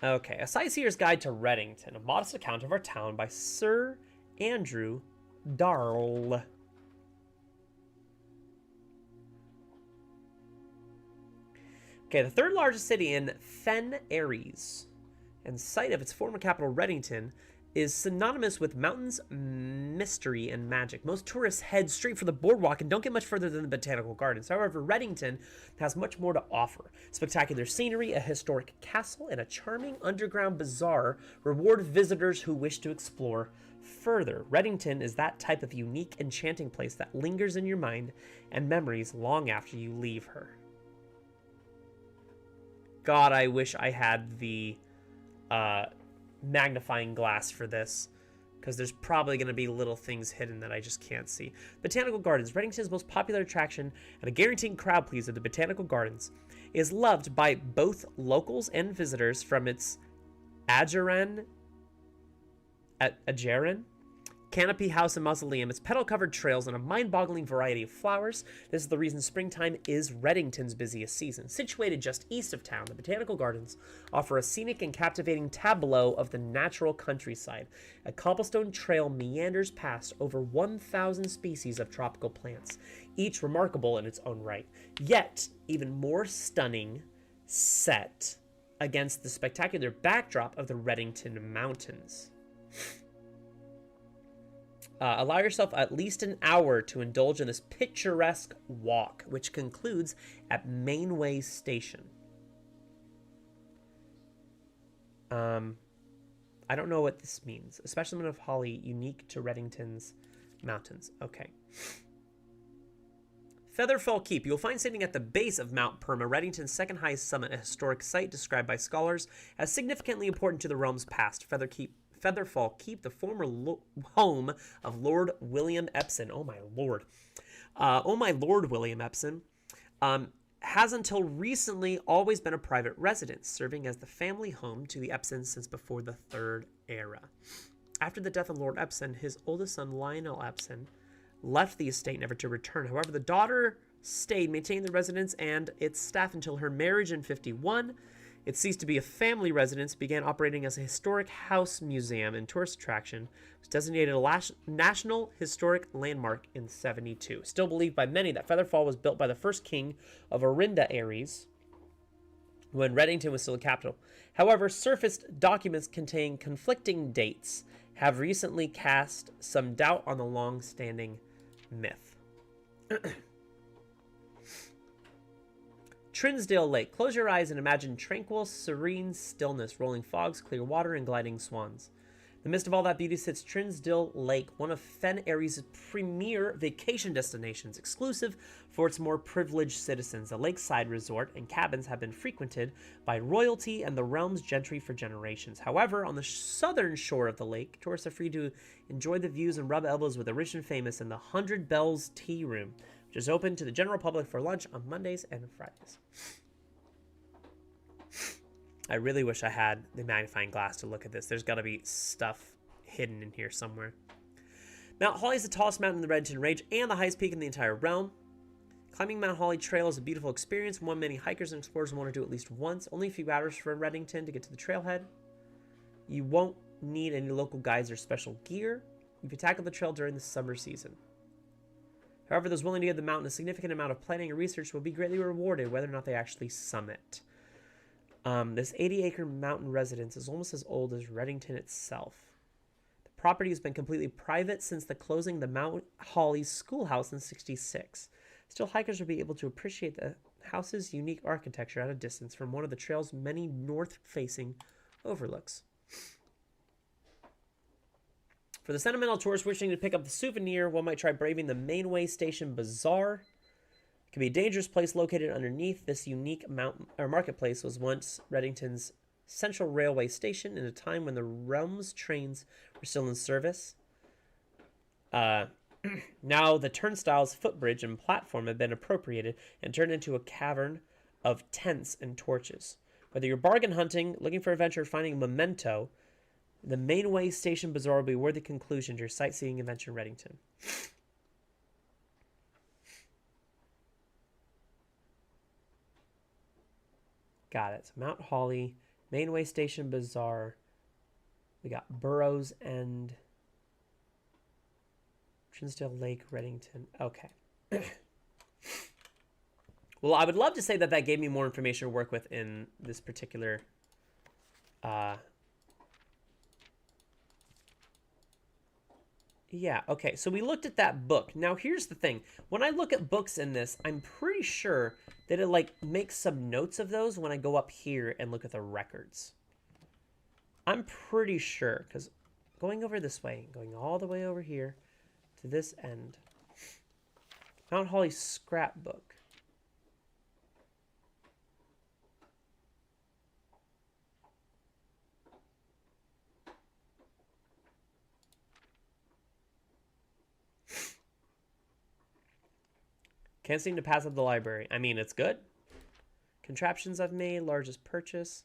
Okay, A Sightseer's Guide to Reddington, a modest account of our town by Sir Andrew Darl. Okay, the third largest city in Fen Aries, and site of its former capital, Reddington, is synonymous with mountains, mystery, and magic. Most tourists head straight for the boardwalk and don't get much further than the botanical gardens. However, Reddington has much more to offer. Spectacular scenery, a historic castle, and a charming underground bazaar reward visitors who wish to explore further. Reddington is that type of unique, enchanting place that lingers in your mind and memories long after you leave her. God, I wish I had the magnifying glass for this, because there's probably going to be little things hidden that I just can't see. Botanical Gardens, Reddington's most popular attraction and a guaranteed crowd pleaser. The Botanical Gardens is loved by both locals and visitors from its Ageran canopy house and mausoleum, its petal-covered trails, and a mind-boggling variety of flowers. This is the reason springtime is Reddington's busiest season. Situated just east of town, the Botanical Gardens offer a scenic and captivating tableau of the natural countryside. A cobblestone trail meanders past over 1,000 species of tropical plants. each remarkable in its own right, yet even more stunning set against the spectacular backdrop of the Reddington Mountains. Allow yourself at least an hour to indulge in this picturesque walk, which concludes at Mainway Station. I don't know what this means. A specimen of holly unique to Reddington's mountains. Okay. Featherfall Keep. You'll find standing at the base of Mount Perma, Reddington's second highest summit, a historic site described by scholars as significantly important to the realm's past. Featherfall Keep, the former home of Lord William Epsom. Oh my lord. William Epsom. Has until recently always been a private residence, serving as the family home to the Epsons since before the Third Era. After the death of Lord Epsom, his oldest son Lionel Epsom left the estate never to return. However, the daughter stayed, maintaining the residence and its staff until her marriage in 1951. It ceased to be a family residence, began operating as a historic house museum and tourist attraction. It was designated a National Historic Landmark in 1972. Still believed by many that Featherfall was built by the first king of Orinda Aries when Reddington was still a capital. However, surfaced documents containing conflicting dates have recently cast some doubt on the long-standing myth. Trinsdale Lake. Close your eyes and imagine tranquil, serene stillness, rolling fogs, clear water, and gliding swans. In the midst of all that beauty sits Trinsdale Lake, one of Fen Aries' premier vacation destinations, exclusive for its more privileged citizens. The lakeside resort and cabins have been frequented by royalty and the realm's gentry for generations. However, on the southern shore of the lake, tourists are free to enjoy the views and rub elbows with the rich and famous in the 100 Bells Tea Room, which is open to the general public for lunch on Mondays and Fridays. I really wish I had the magnifying glass to look at this. There's got to be stuff hidden in here somewhere. Mount Holly is the tallest mountain in the Reddington Range and the highest peak in the entire realm. Climbing Mount Holly Trail is a beautiful experience, one many hikers and explorers want to do at least once. Only a few hours from Reddington to get to the trailhead. You won't need any local guides or special gear if you tackle the trail during the summer season. However, those willing to give the mountain a significant amount of planning and research will be greatly rewarded whether or not they actually summit. This 80-acre mountain residence is almost as old as Reddington itself. The property has been completely private since the closing of the Mount Holly schoolhouse in 1966. Still, hikers will be able to appreciate the house's unique architecture at a distance from one of the trail's many north-facing overlooks. For the sentimental tourist wishing to pick up the souvenir, one might try braving the Mainway Station Bazaar. It can be a dangerous place located underneath. This unique marketplace was once Reddington's central railway station in a time when the realm's trains were still in service. Now the turnstile's footbridge and platform have been appropriated and turned into a cavern of tents and torches. Whether you're bargain hunting, looking for adventure, or finding a memento, the Mainway Station Bazaar will be a worthy conclusion to your sightseeing adventure in Reddington. Got it. So Mount Holly, Mainway Station Bazaar. We got Burroughs End, Trinsdale Lake, Reddington. Okay. Well, I would love to say that that gave me more information to work with in this particular yeah, okay, so we looked at that book. Now, here's the thing. When I look at books in this, I'm pretty sure that it, like, makes some notes of those when I go up here and look at the records. I'm pretty sure, because going over this way, going all the way over here to this end, Mount Holly scrapbook. Can't seem to pass up the library. I mean, it's good. Contraptions I've made, largest purchase.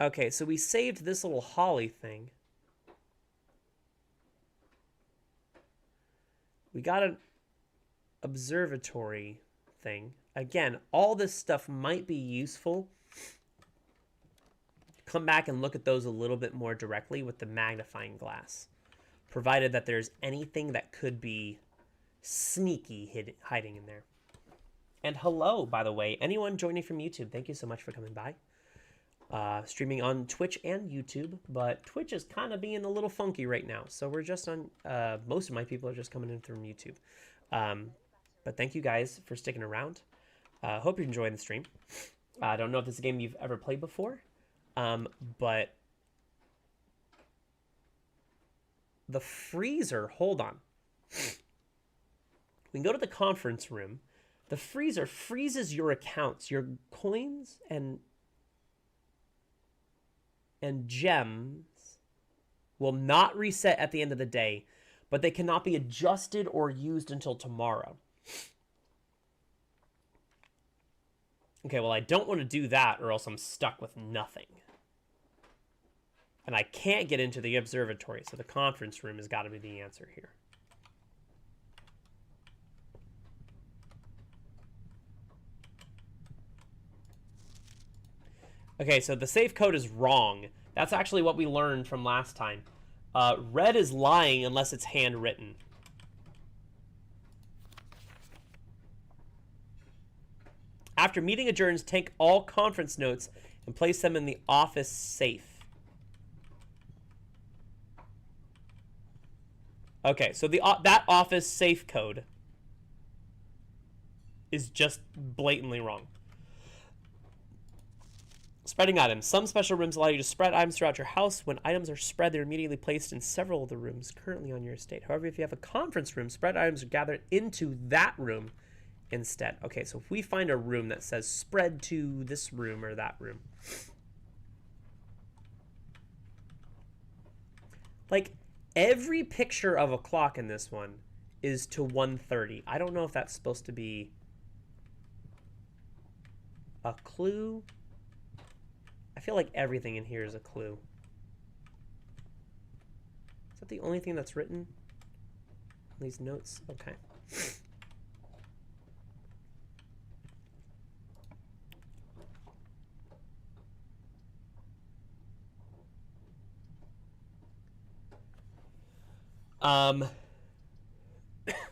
Okay, so we saved this little holly thing. We got an observatory thing. Again, all this stuff might be useful. Come back and look at those a little bit more directly with the magnifying glass, provided that there's anything that could be sneaky hiding in there. And hello, by the way, anyone joining from YouTube, thank you so much for coming by. Streaming on Twitch and YouTube, but Twitch is kind of being a little funky right now. So we're just on, most of my people are just coming in from YouTube. But thank you guys for sticking around. Hope you're enjoying the stream. I don't know if this is a game you've ever played before, but the freezer, hold on. We can go to the conference room. The freezer freezes your accounts, your coins and gems will not reset at the end of the day, but they cannot be adjusted or used until tomorrow. Okay, well, I don't want to do that or else I'm stuck with nothing. And I can't get into the observatory, so the conference room has got to be the answer here. Okay, so the safe code is wrong. That's actually what we learned from last time. Red is lying unless it's handwritten. After meeting adjourns, take all conference notes and place them in the office safe. Okay, so that office safe code is just blatantly wrong. Spreading items. Some special rooms allow you to spread items throughout your house. When items are spread, they're immediately placed in several of the rooms currently on your estate. However, if you have a conference room, spread items are gathered into that room instead. Okay, so if we find a room that says spread to this room or that room. Like, every picture of a clock in this one is to 1:30. I don't know if that's supposed to be a clue. I feel like everything in here is a clue. Is that the only thing that's written? These notes? Okay.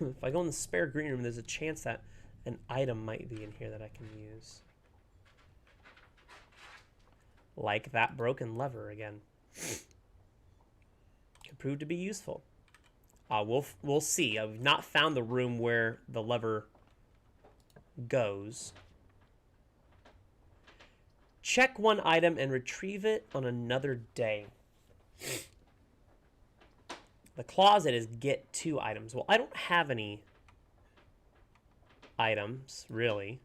If I go in the spare green room, there's a chance that an item might be in here that I can use. Like that broken lever again. Could prove to be useful. We'll see. I've not found the room where the lever goes. Check one item and retrieve it on another day. The closet is get 2 items. Well, I don't have any items, really.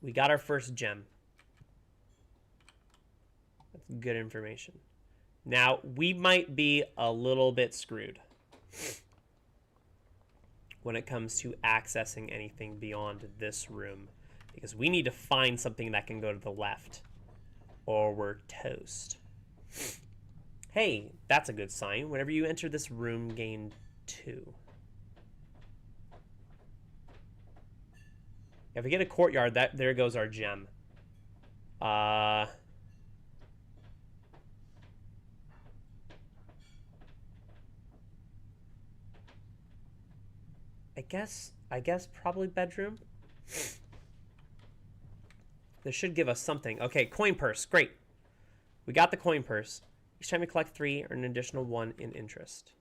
We got our first gem. That's good information. Now, we might be a little bit screwed when it comes to accessing anything beyond this room, because we need to find something that can go to the left, or we're toast. Hey, that's a good sign. Whenever you enter this room, gain 2. If we get a courtyard, there goes our gem. I guess probably bedroom. This should give us something. Okay, coin purse. Great. We got the coin purse. Each time we collect 3, earn an additional 1 in interest.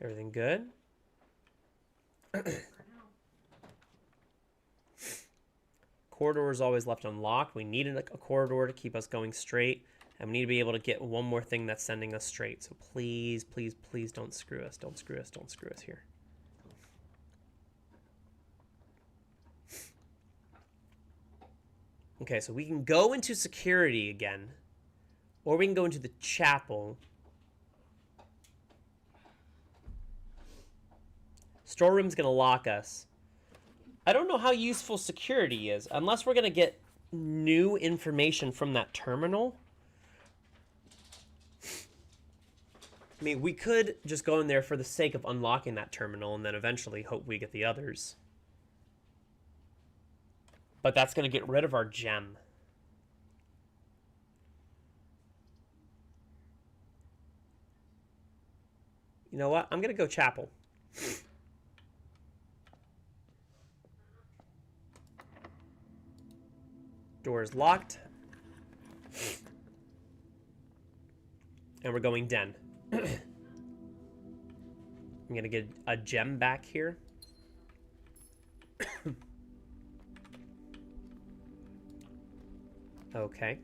Everything good? Corridor is always left unlocked. We need a corridor to keep us going straight. And we need to be able to get one more thing that's sending us straight. So please, please, please don't screw us. Don't screw us. Don't screw us here. Okay, so we can go into security again. Or we can go into the chapel. Storeroom's going to lock us. I don't know how useful security is, unless we're going to get new information from that terminal. I mean, we could just go in there for the sake of unlocking that terminal and then eventually hope we get the others. But that's going to get rid of our gem. You know what? I'm going to go chapel. Door is locked. And we're going den. I'm going to get a gem back here. Okay.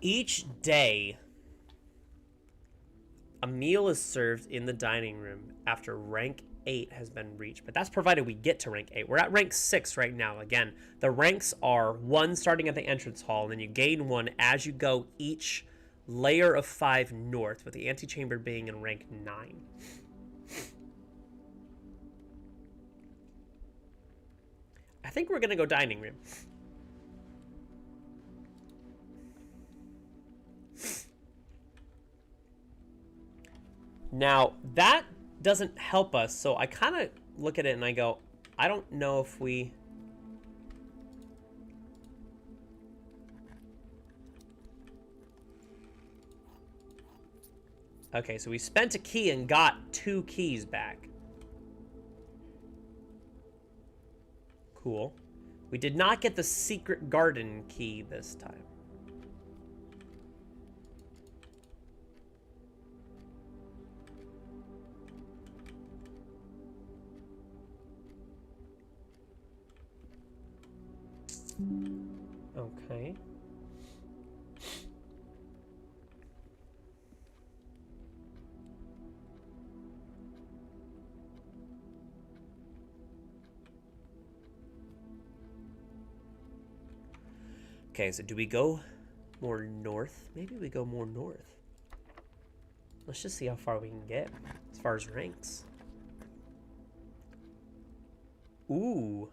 Each day, a meal is served in the dining room after rank 8 has been reached. But that's provided we get to rank 8. We're at rank 6 right now. Again, the ranks are 1 starting at the entrance hall, and then you gain 1 as you go each layer of 5 north, with the antechamber being in rank 9. I think we're going to go dining room. Now, that doesn't help us, so I kind of look at it and I go, I don't know if we... Okay, so we spent a key and got 2 keys back. Cool. We did not get the secret garden key this time. Okay. Okay, so do we go more north? Maybe we go more north. Let's just see how far we can get as far as ranks. Ooh.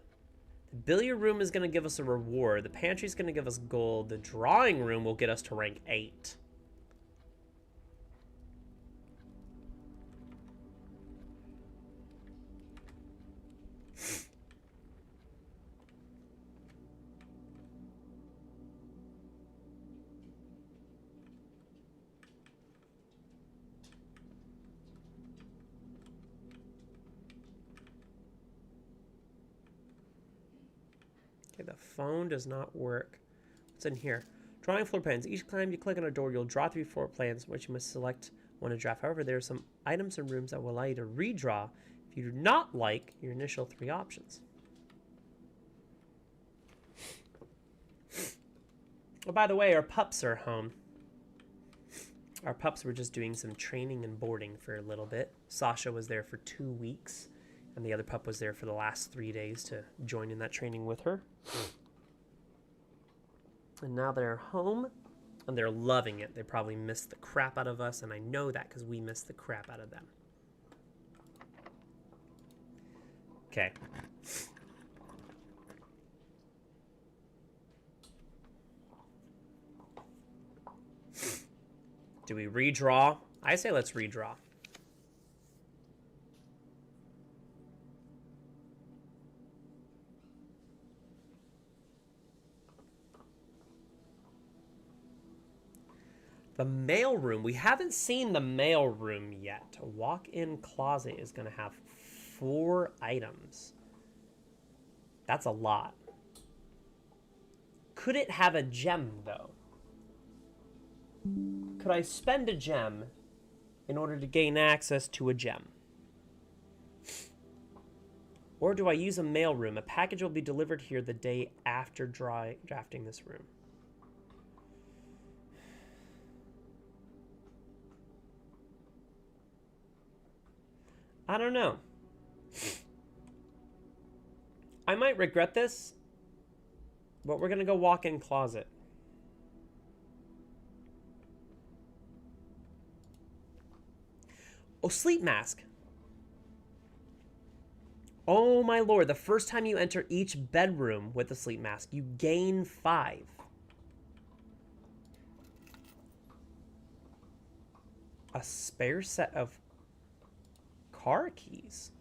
The billiard room is going to give us a reward. The pantry is going to give us gold. The drawing room will get us to rank 8. Okay, the phone does not work. What's in here? Drawing floor plans. Each time you click on a door, you'll draw 3 floor plans, which you must select one to draft. However, there are some items and rooms that will allow you to redraw if you do not like your initial 3 options. Oh, by the way, our pups are home. Our pups were just doing some training and boarding for a little bit. Sasha was there for 2 weeks, and the other pup was there for the last 3 days to join in that training with her. And now they're home, and they're loving it. They probably missed the crap out of us, and I know that because we missed the crap out of them. Okay. Do we redraw? I say let's redraw. The mailroom. We haven't seen the mailroom yet. A walk-in closet is going to have 4 items. That's a lot. Could it have a gem, though? Could I spend a gem in order to gain access to a gem? Or do I use a mailroom? A package will be delivered here the day after drafting this room. I don't know. I might regret this, but we're going to go walk-in closet. Oh, sleep mask. Oh my lord, the first time you enter each bedroom with the sleep mask, you gain 5. A spare set of car keys.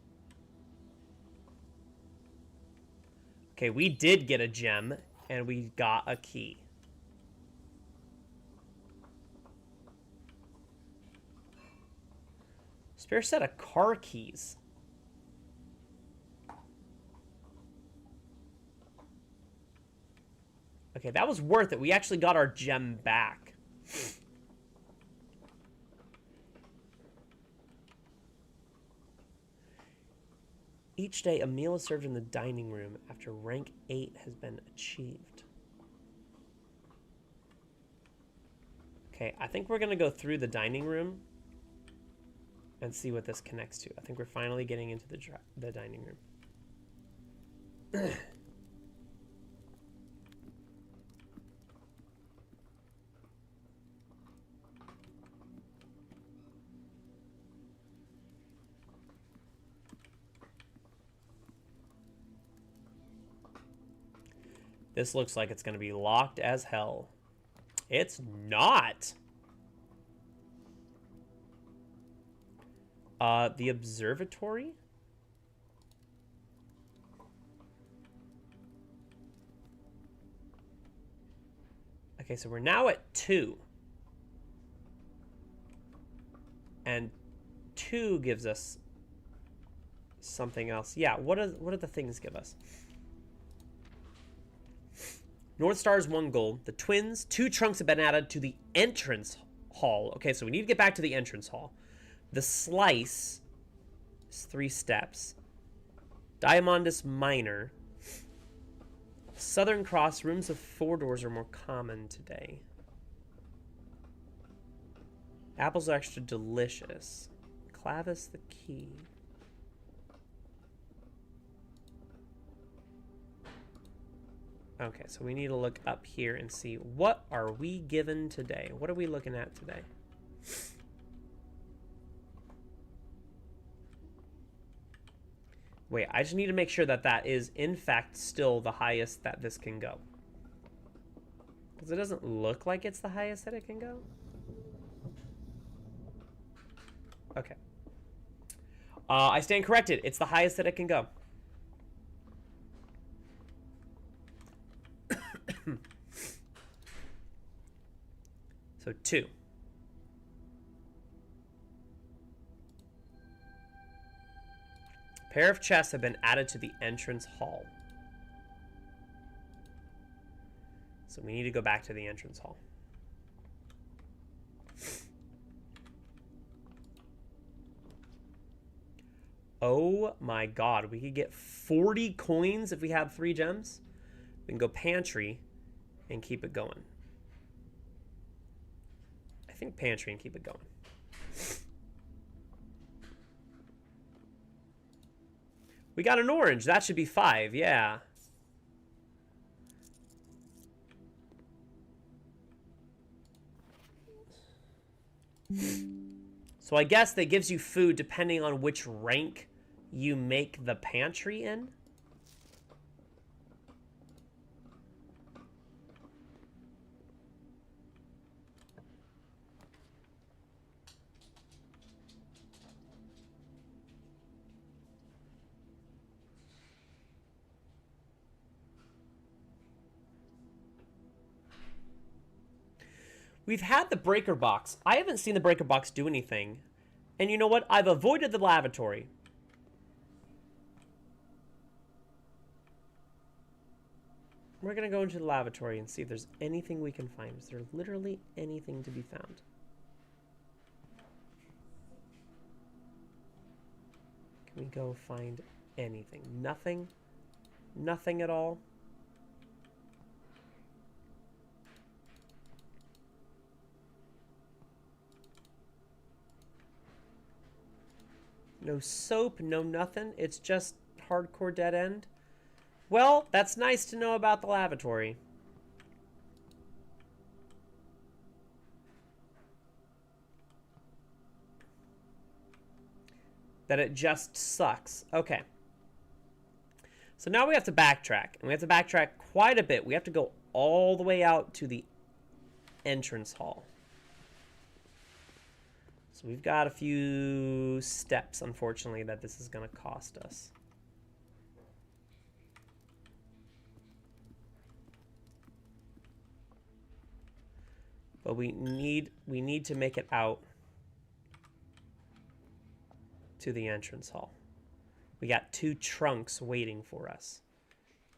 Okay, we did get a gem, and we got a key. Spare set of car keys. Okay, that was worth it. We actually got our gem back. Each day, a meal is served in the dining room after rank 8 has been achieved. Okay, I think we're going to go through the dining room and see what this connects to. I think we're finally getting into the dining room. This looks like it's going to be locked as hell. It's not. The observatory? Okay, so we're now at 2. And 2 gives us something else. Yeah, what do the things give us? North Star's 1 gold. The twins, 2 trunks have been added to the entrance hall. Okay, so we need to get back to the entrance hall. The slice is 3 steps. Diamondus Minor. Southern Cross, rooms with 4 doors are more common today. Apples are extra delicious. Clavis the key. Okay, so we need to look up here and see what are we given today? What are we looking at today? Wait, I just need to make sure that that is, in fact, still the highest that this can go. Because it doesn't look like it's the highest that it can go. Okay. I stand corrected. It's the highest that it can go. So 2. Pair of chests have been added to the entrance hall. So we need to go back to the entrance hall. Oh my god, we could get 40 coins if we have 3 gems. We can go pantry and keep it going. I think pantry and keep it going. We got an orange. That should be 5, yeah. So I guess that gives you food depending on which rank you make the pantry in. We've had the breaker box. I haven't seen the breaker box do anything. And you know what? I've avoided the lavatory. We're going to go into the lavatory and see if there's anything we can find. Is there literally anything to be found? Can we go find anything? Nothing? Nothing at all? No soap, no nothing. It's just hardcore dead end. Well, that's nice to know about the lavatory. That it just sucks. Okay. So now we have to backtrack, and we have to backtrack quite a bit. We have to go all the way out to the entrance hall. So we've got a few steps, unfortunately, that this is going to cost us. But we need to make it out to the entrance hall. We got 2 trunks waiting for us.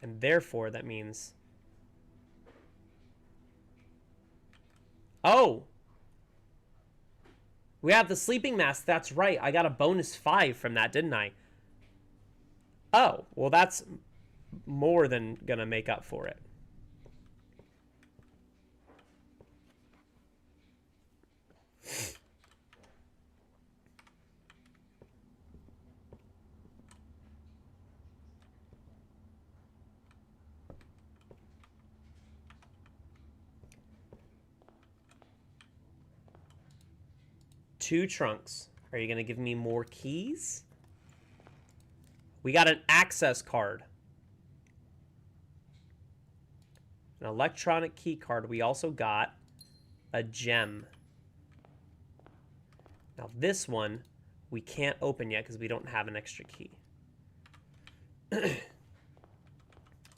And therefore, that means... Oh! We have the sleeping mask. That's right. I got a bonus 5 from that, didn't I? Oh, well, that's more than gonna make up for it. Two trunks. Are you going to give me more keys? We got an access card. An electronic key card. We also got a gem. Now this one we can't open yet because we don't have an extra key.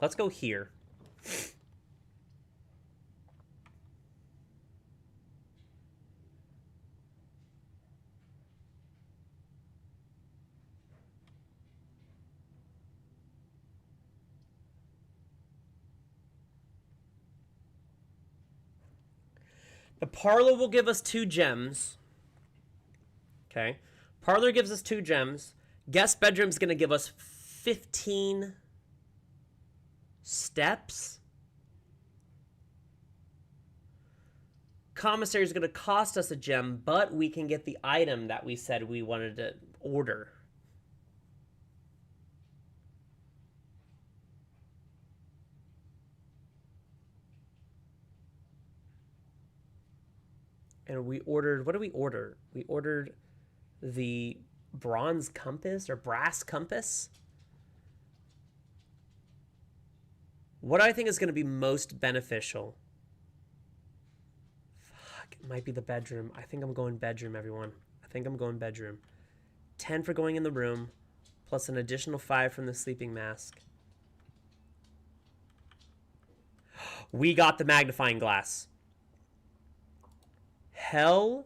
Let's go here. The parlor will give us 2 gems. Okay. Parlor gives us 2 gems. Guest bedroom's going to give us 15 steps. Commissary is going to cost us a gem, but we can get the item that we said we wanted to order. And we ordered, what did we order? We ordered the bronze compass or brass compass. What I think is going to be most beneficial? Fuck, it might be the bedroom. I think I'm going bedroom, everyone. I think I'm going bedroom. 10 for going in the room, plus an additional 5 from the sleeping mask. We got the magnifying glass. Hell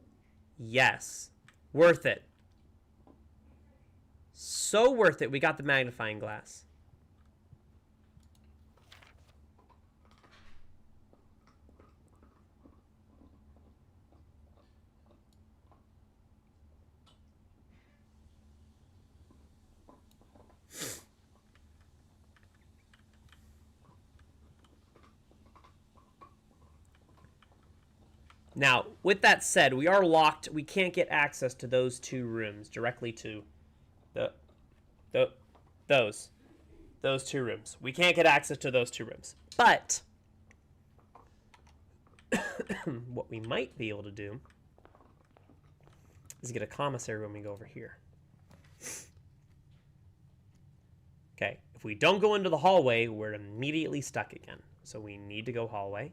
yes. Worth it. So worth it. We got the magnifying glass. Now, with that said, we are locked. We can't get access to those 2 rooms directly to those 2 rooms. We can't get access to those 2 rooms. But what we might be able to do is get a commissary when we go over here. Okay, if we don't go into the hallway, we're immediately stuck again. So we need to go hallway.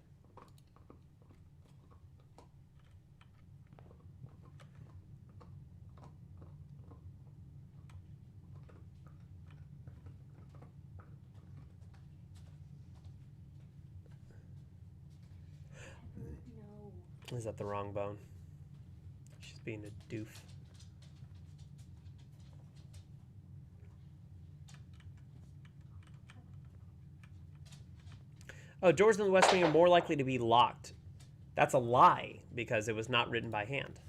Is that the wrong bone? She's being a doof. Oh, doors in the West Wing are more likely to be locked. That's a lie, because it was not written by hand.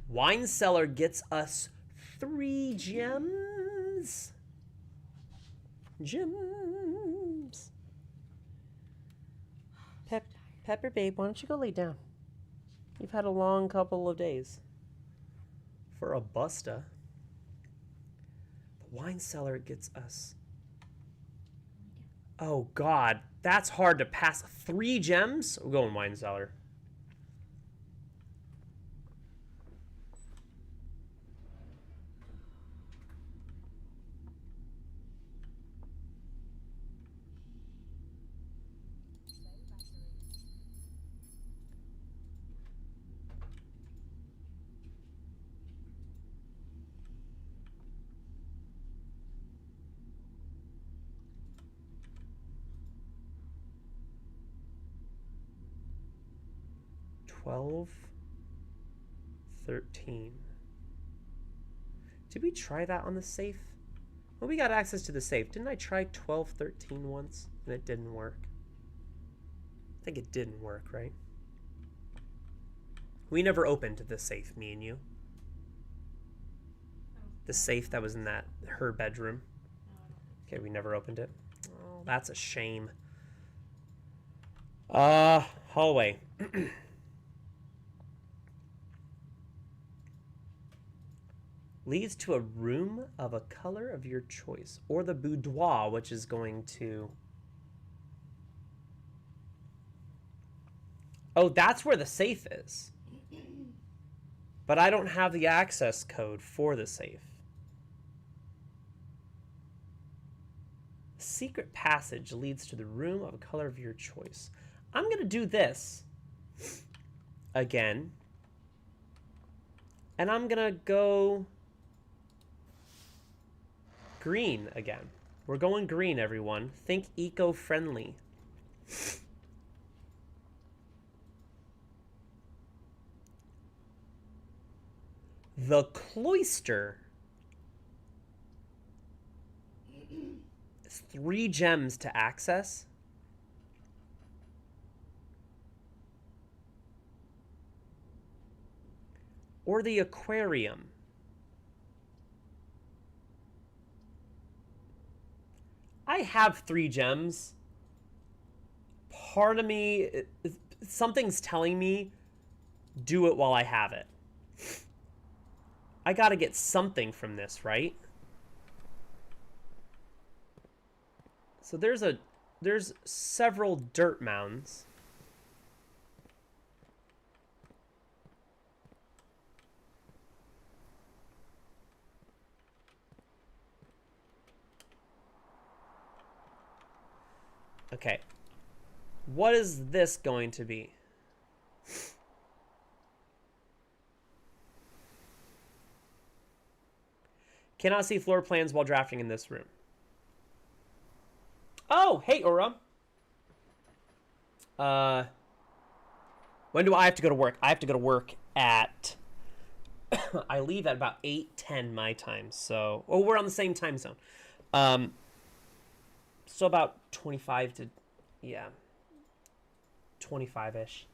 Wine cellar gets us 3 gems. Gems. Pepper, babe, why don't you go lay down? You've had a long couple of days. For a busta. The wine cellar gets us Oh, God. That's hard to pass. 3 gems? We'll go in wine cellar. $12, $13. Did we try that on the safe? Well, we got access to the safe. Didn't I try 12, 13 once? And it didn't work. I think it didn't work, right? We never opened the safe, me and you. The safe that was in her bedroom. Okay, we never opened it. Oh, that's a shame. Hallway. Leads to a room of a color of your choice. Or the boudoir, which is going to... Oh, that's where the safe is. But I don't have the access code for the safe. Secret passage leads to the room of a color of your choice. I'm going to do this again. And I'm going to go green again. We're going green, everyone. Think eco-friendly. The cloister is 3 gems to access. Or the aquarium. I have 3 gems. Part of me, something's telling me, do it while I have it. I gotta get something from this, right? So there's several dirt mounds. Okay. What is this going to be? Cannot see floor plans while drafting in this room. Oh, hey, Ura. When do I have to go to work? I have to go to work at... I leave at about 8:10 my time, so... Oh, we're on the same time zone. So about 25 to... Yeah. 25-ish.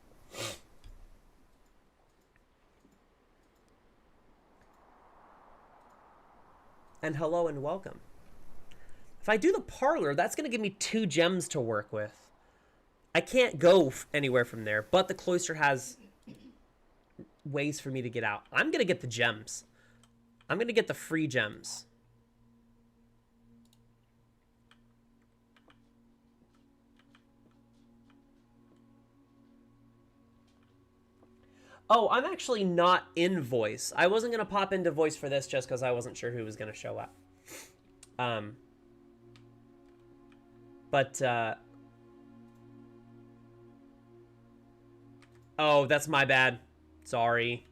And hello and welcome. If I do the parlor, that's going to give me 2 gems to work with. I can't go anywhere from there, but the cloister has ways for me to get out. I'm going to get the gems. I'm going to get the free gems. Oh, I'm actually not in voice. I wasn't going to pop into voice for this just because I wasn't sure who was going to show up. Oh, that's my bad. Sorry.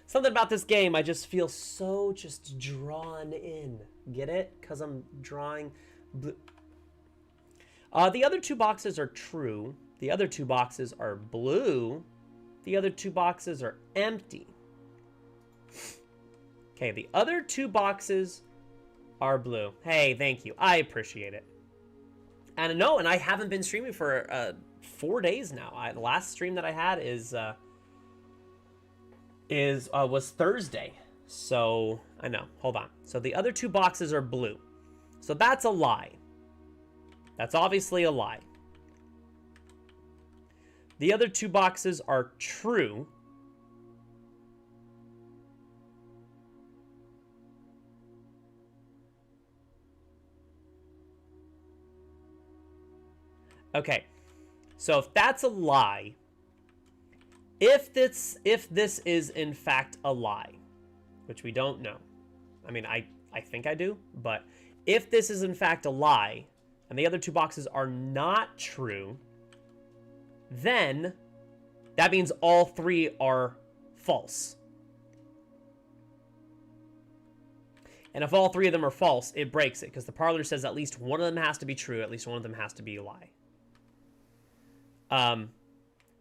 Something about this game, I just feel so just drawn in. Get it? Because I'm drawing blue. The other 2 boxes are true. The other 2 boxes are blue. The other 2 boxes are empty. Okay, the other 2 boxes are blue. Hey, thank you. I appreciate it. And no, and I haven't been streaming for 4 days now. The last stream that I had was Thursday. So, I know. Hold on. So the other 2 boxes are blue. So that's a lie. That's obviously a lie. The other 2 boxes are true. Okay. So if that's a lie, if this is in fact a lie, which we don't know. I mean, I think I do, but if this is in fact a lie and the other two boxes are not true, then that means all three are false. And if all three of them are false, it breaks it, because the parlor says at least one of them has to be true, at least one of them has to be a lie.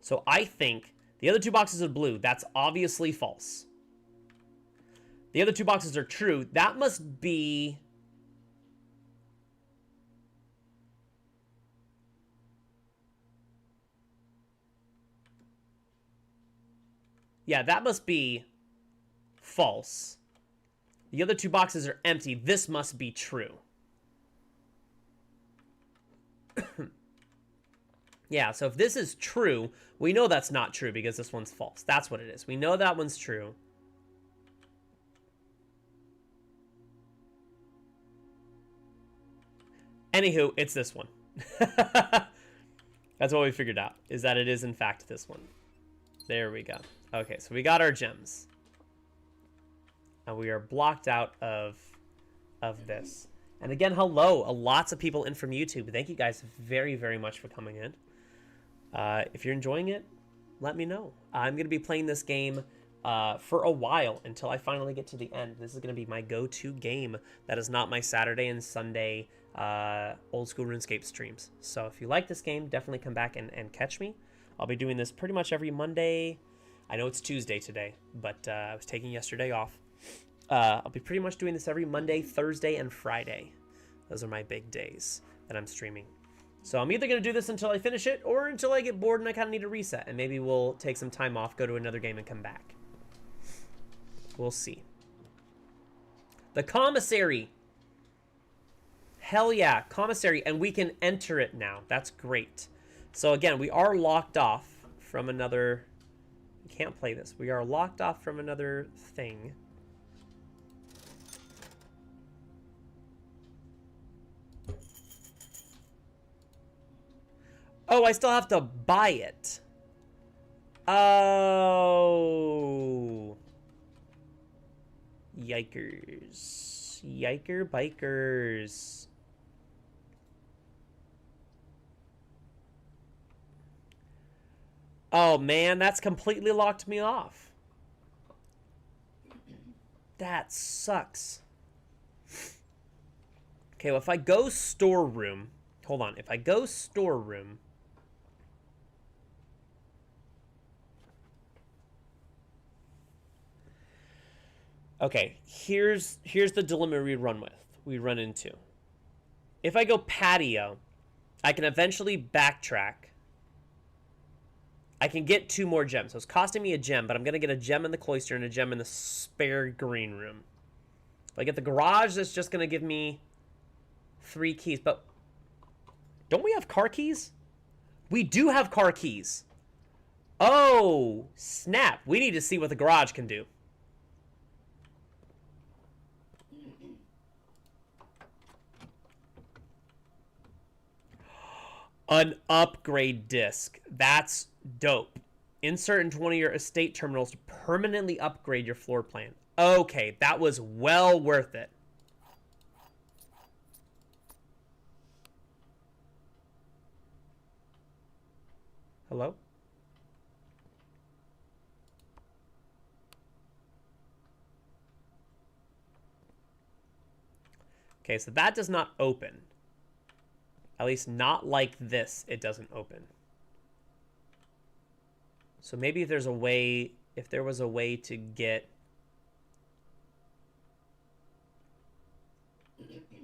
So I think the other two boxes are blue. That's obviously false. The other two boxes are true. That must be... Yeah, that must be false. The other two boxes are empty. This must be true. Yeah, so if this is true, we know that's not true because this one's false. That's what it is. We know that one's true. Anywho, it's this one. That's what we figured out, is that it is in fact this one. There we go. Okay, so we got our gems. And we are blocked out of this. And again, hello. Lots of people in from YouTube. Thank you guys very, very much for coming in. If you're enjoying it, let me know. I'm going to be playing this game for a while until I finally get to the end. This is going to be my go-to game. That is not my Saturday and Sunday old school RuneScape streams. So if you like this game, definitely come back and catch me. I'll be doing this pretty much every Monday. I know it's Tuesday today, but I was taking yesterday off. I'll be pretty much doing this every Monday, Thursday, and Friday. Those are my big days that I'm streaming. So I'm either going to do this until I finish it, or until I get bored and I kind of need a reset. And maybe we'll take some time off, go to another game, and come back. We'll see. The commissary. Hell yeah, commissary. And we can enter it now. That's great. So again, we are locked off from another... We can't play this. We are locked off from another thing. Oh, I still have to buy it. Oh. Yikers. Yiker bikers. Oh, man, that's completely locked me off. That sucks. Okay, well, if I go storeroom... Hold on. If I go storeroom... Okay, here's the dilemma we run into. If I go patio, I can eventually backtrack. I can get 2 more gems. So it's costing me a gem, but I'm going to get a gem in the cloister and a gem in the spare green room. If I get the garage, that's just going to give me 3 keys. But don't we have car keys? We do have car keys. Oh, snap. We need to see what the garage can do. An upgrade disc. That's dope. Insert into one of your estate terminals to permanently upgrade your floor plan. Okay, that was well worth it. Hello? Okay, so that does not open. At least not like this, it doesn't open. So maybe if there's a way, if there was a way to get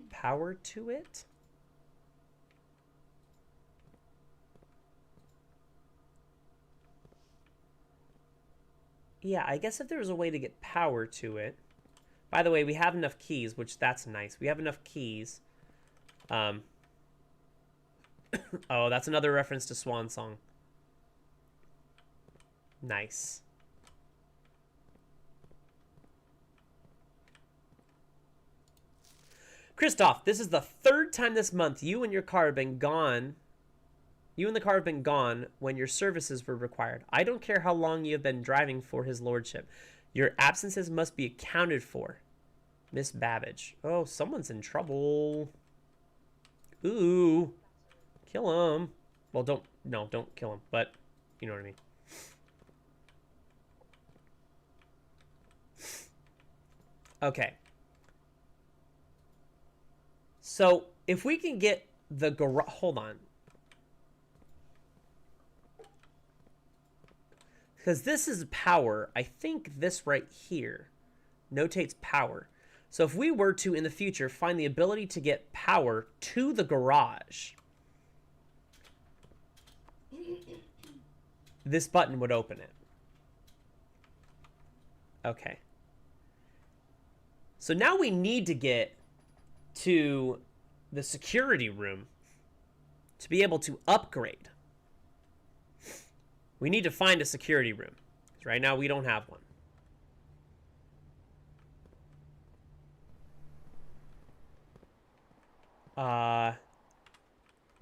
power to it? Yeah, I guess if there was a way to get power to it. By the way, we have enough keys, which that's nice. We have enough keys. Oh, that's another reference to Swan Song. Nice. Christoph, this is the 3rd time this month you and your car have been gone You and the car have been gone when your services were required. I don't care how long you have been driving for his lordship. Your absences must be accounted for. Miss Babbage. Oh, someone's in trouble. Ooh. Kill him. Well, don't kill him, but you know what I mean. Okay. So, if we can get the garage... Hold on. Because this is power. I think this right here notates power. So if we were to, in the future, find the ability to get power to the garage, this button would open it. Okay. So now we need to get to the security room to be able to upgrade. We need to find a security room. Right now we don't have one.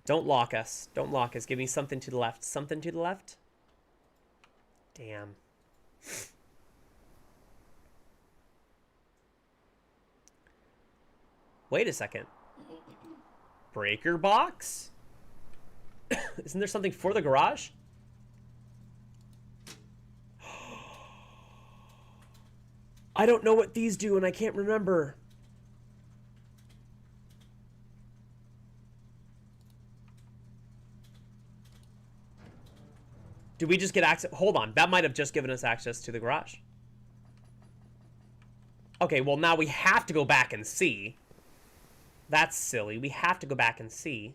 Don't lock us. Don't lock us. Give me something to the left. Something to the left? Damn. Wait a second. Breaker box? Isn't there something for the garage? I don't know what these do and I can't remember. Did we just get access? Hold on. That might have just given us access to the garage. Okay, well now we have to go back and see. That's silly. We have to go back and see.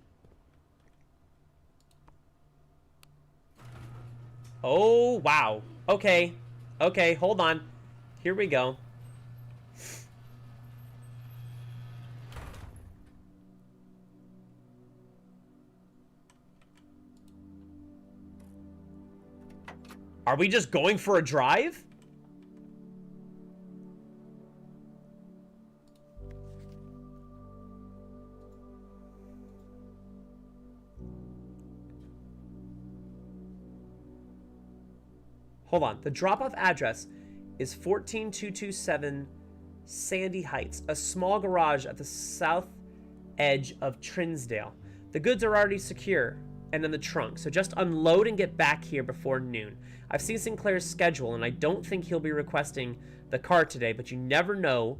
Oh, wow. Okay. Okay, hold on. Here we go. Are we just going for a drive? Hold on. The drop-off address is 14227 Sandy Heights, a small garage at the south edge of Trinsdale. The goods are already secure and in the trunk, so just unload and get back here before noon. I've seen Sinclair's schedule, and I don't think he'll be requesting the car today, but you never know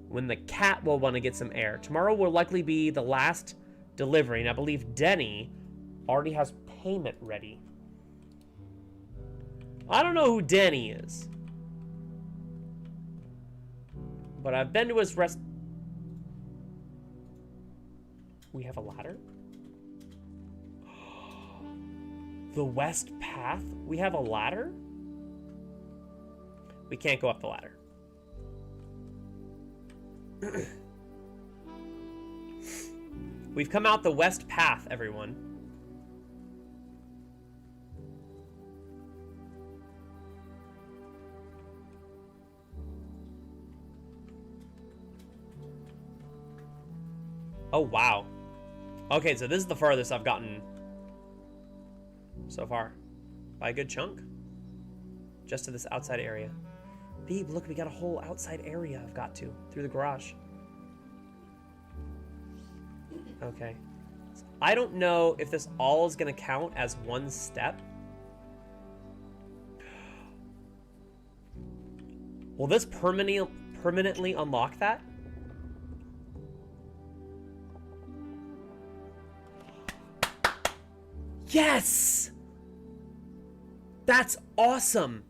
when the cat will want to get some air. Tomorrow will likely be the last delivery, and I believe Denny already has payment ready. I don't know who Denny is, but I've been to his rest... We have a ladder? The West Path? We have a ladder? We can't go up the ladder. We've come out the West Path, everyone. Oh, wow. Okay, so this is the farthest I've gotten so far. By a good chunk. Just to this outside area. Babe, look, we got a whole outside area I've got to. Through the garage. Okay. So I don't know if this all is going to count as one step. Will this permanently unlock that? Yes! That's awesome!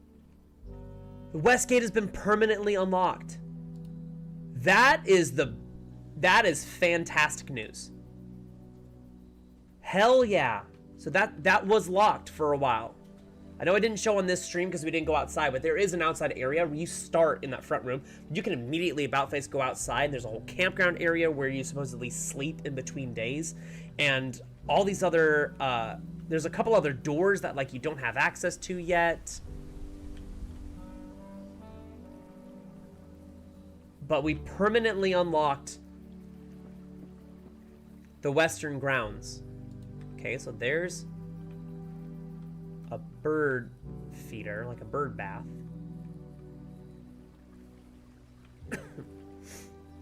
The West Gate has been permanently unlocked. That is fantastic news. Hell yeah. So that was locked for a while. I know I didn't show on this stream because we didn't go outside, but there is an outside area where you start in that front room. You can immediately about face go outside, and there's a whole campground area where you supposedly sleep in between days. And all these other, there's a couple other doors that like you don't have access to yet. But we permanently unlocked the western grounds. Okay, so there's a bird feeder, like a bird bath.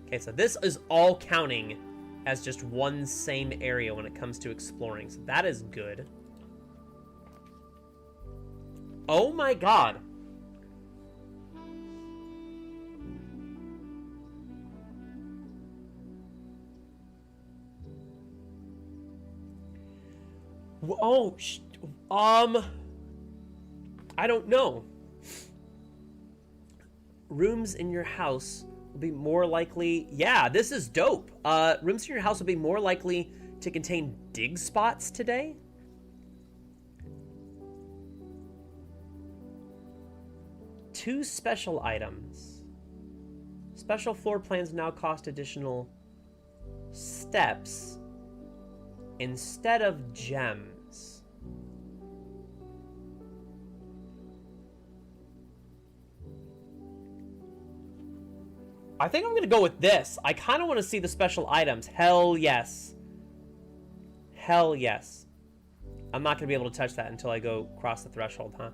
Okay, so this is all counting as just one same area when it comes to exploring. So that is good. Oh my god. Oh, I don't know. Rooms in your house will be more likely... Yeah, this is dope. Rooms in your house will be more likely to contain dig spots today. Two special items. Special floor plans now cost additional steps instead of gems. I think I'm gonna go with this. I kind of want to see the special items. Hell yes. Hell yes. I'm not gonna be able to touch that until I go cross the threshold, huh?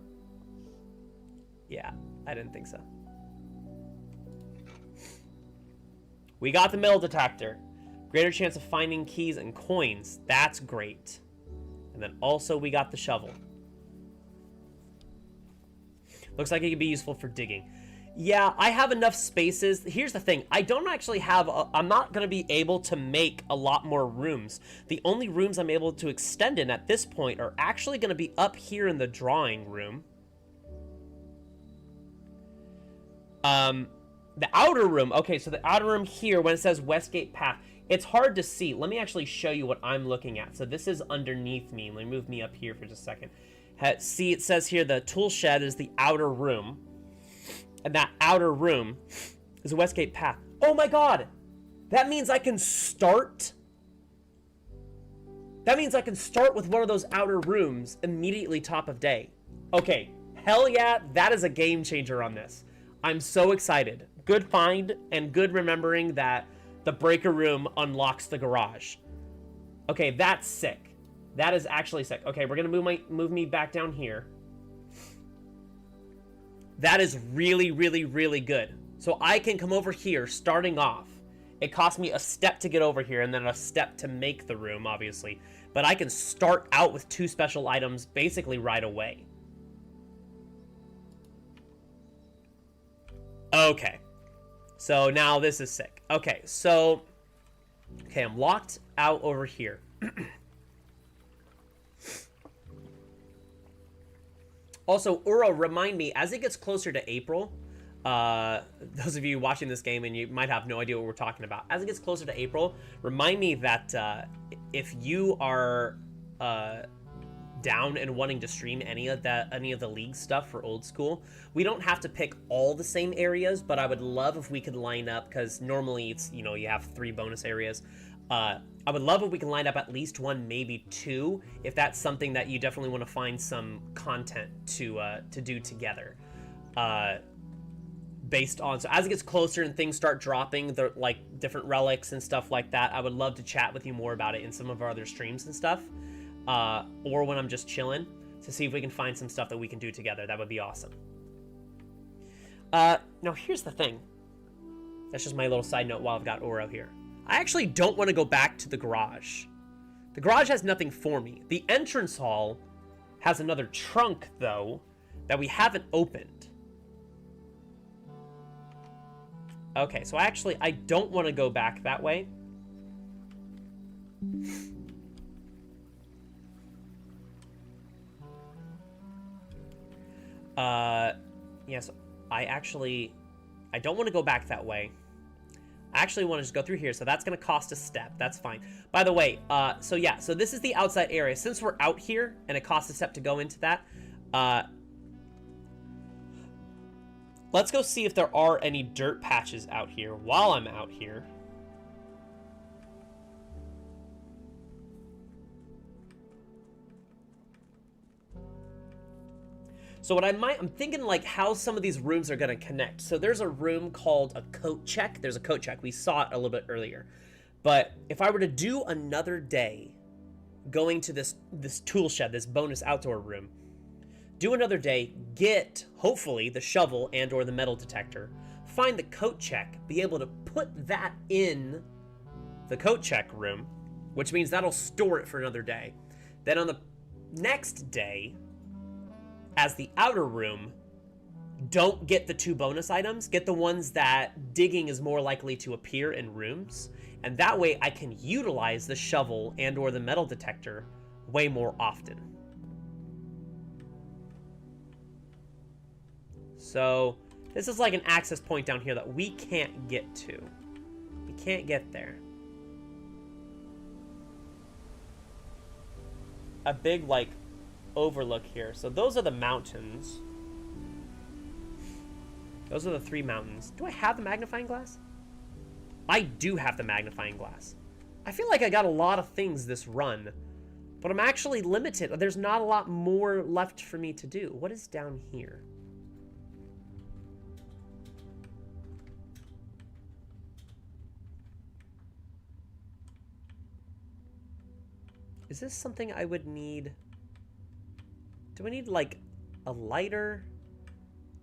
Yeah, I didn't think so. We got the metal detector. Greater chance of finding keys and coins. That's great. And then also we got the shovel. Looks like it could be useful for digging. Yeah, I have enough spaces. Here's the thing. I don't actually have... I'm not going to be able to make a lot more rooms. The only rooms I'm able to extend in at this point are actually going to be up here in the drawing room. The outer room. Okay, so the outer room here, when it says Westgate Path, it's hard to see. Let me actually show you what I'm looking at. So this is underneath me. Let me move me up here for just a second. See, it says here the tool shed is the outer room. And that outer room is a Westgate Path. Oh my god! That means I can start... That means I can start with one of those outer rooms immediately top of day. Okay, hell yeah, that is a game changer on this. I'm so excited. Good find and good remembering that the breaker room unlocks the garage. Okay, that's sick. That is actually sick. Okay, we're gonna move me back down here. That is really, really, really good. So I can come over here starting off. It cost me a step to get over here and then a step to make the room, obviously. But I can start out with two special items basically right away. Okay. So now this is sick. Okay, so... Okay, I'm locked out over here. Also, Uro, remind me, as it gets closer to April, those of you watching this game and you might have no idea what we're talking about, as it gets closer to April, remind me that if you are down and wanting to stream any of the league stuff for old school, we don't have to pick all the same areas, but I would love if we could line up, because normally it's, you know, you have 3 bonus areas. I would love if we can line up at least 1, maybe 2, if that's something that you definitely want to find some content to do together. Based on, so as it gets closer and things start dropping, the like different relics and stuff like that, I would love to chat with you more about it in some of our other streams and stuff, or when I'm just chilling, to see if we can find some stuff that we can do together. That would be awesome. Now here's the thing. That's just my little side note while I've got Oro here. I actually don't want to go back to the garage. The garage has nothing for me. The entrance hall has another trunk, though, that we haven't opened. Okay, so I don't want to go back that way. Yes, I don't want to go back that way. I actually want to just go through here, so that's going to cost a step. That's fine. By the way, so this is the outside area. Since we're out here, and it costs a step to go into that, let's go see if there are any dirt patches out here while I'm out here. So what I'm thinking like how some of these rooms are going to connect. So there's a room called a coat check. There's a coat check. We saw it a little bit earlier. But if I were to do another day going to this tool shed, this bonus outdoor room, do another day, get, hopefully, the shovel and or the metal detector, find the coat check, be able to put that in the coat check room, which means that'll store it for another day. Then on the next day, as the outer room, don't get the 2 bonus items, get the ones that digging is more likely to appear in rooms, and that way I can utilize the shovel and or the metal detector way more often. So this is like an access point down here that we can't get to. We can't get there. A big, like, overlook here. So those are the mountains. Those are the 3 mountains. Do I have the magnifying glass? I do have the magnifying glass. I feel like I got a lot of things this run, but I'm actually limited. There's not a lot more left for me to do. What is down here? Is this something I would need? Do I need, like, a lighter?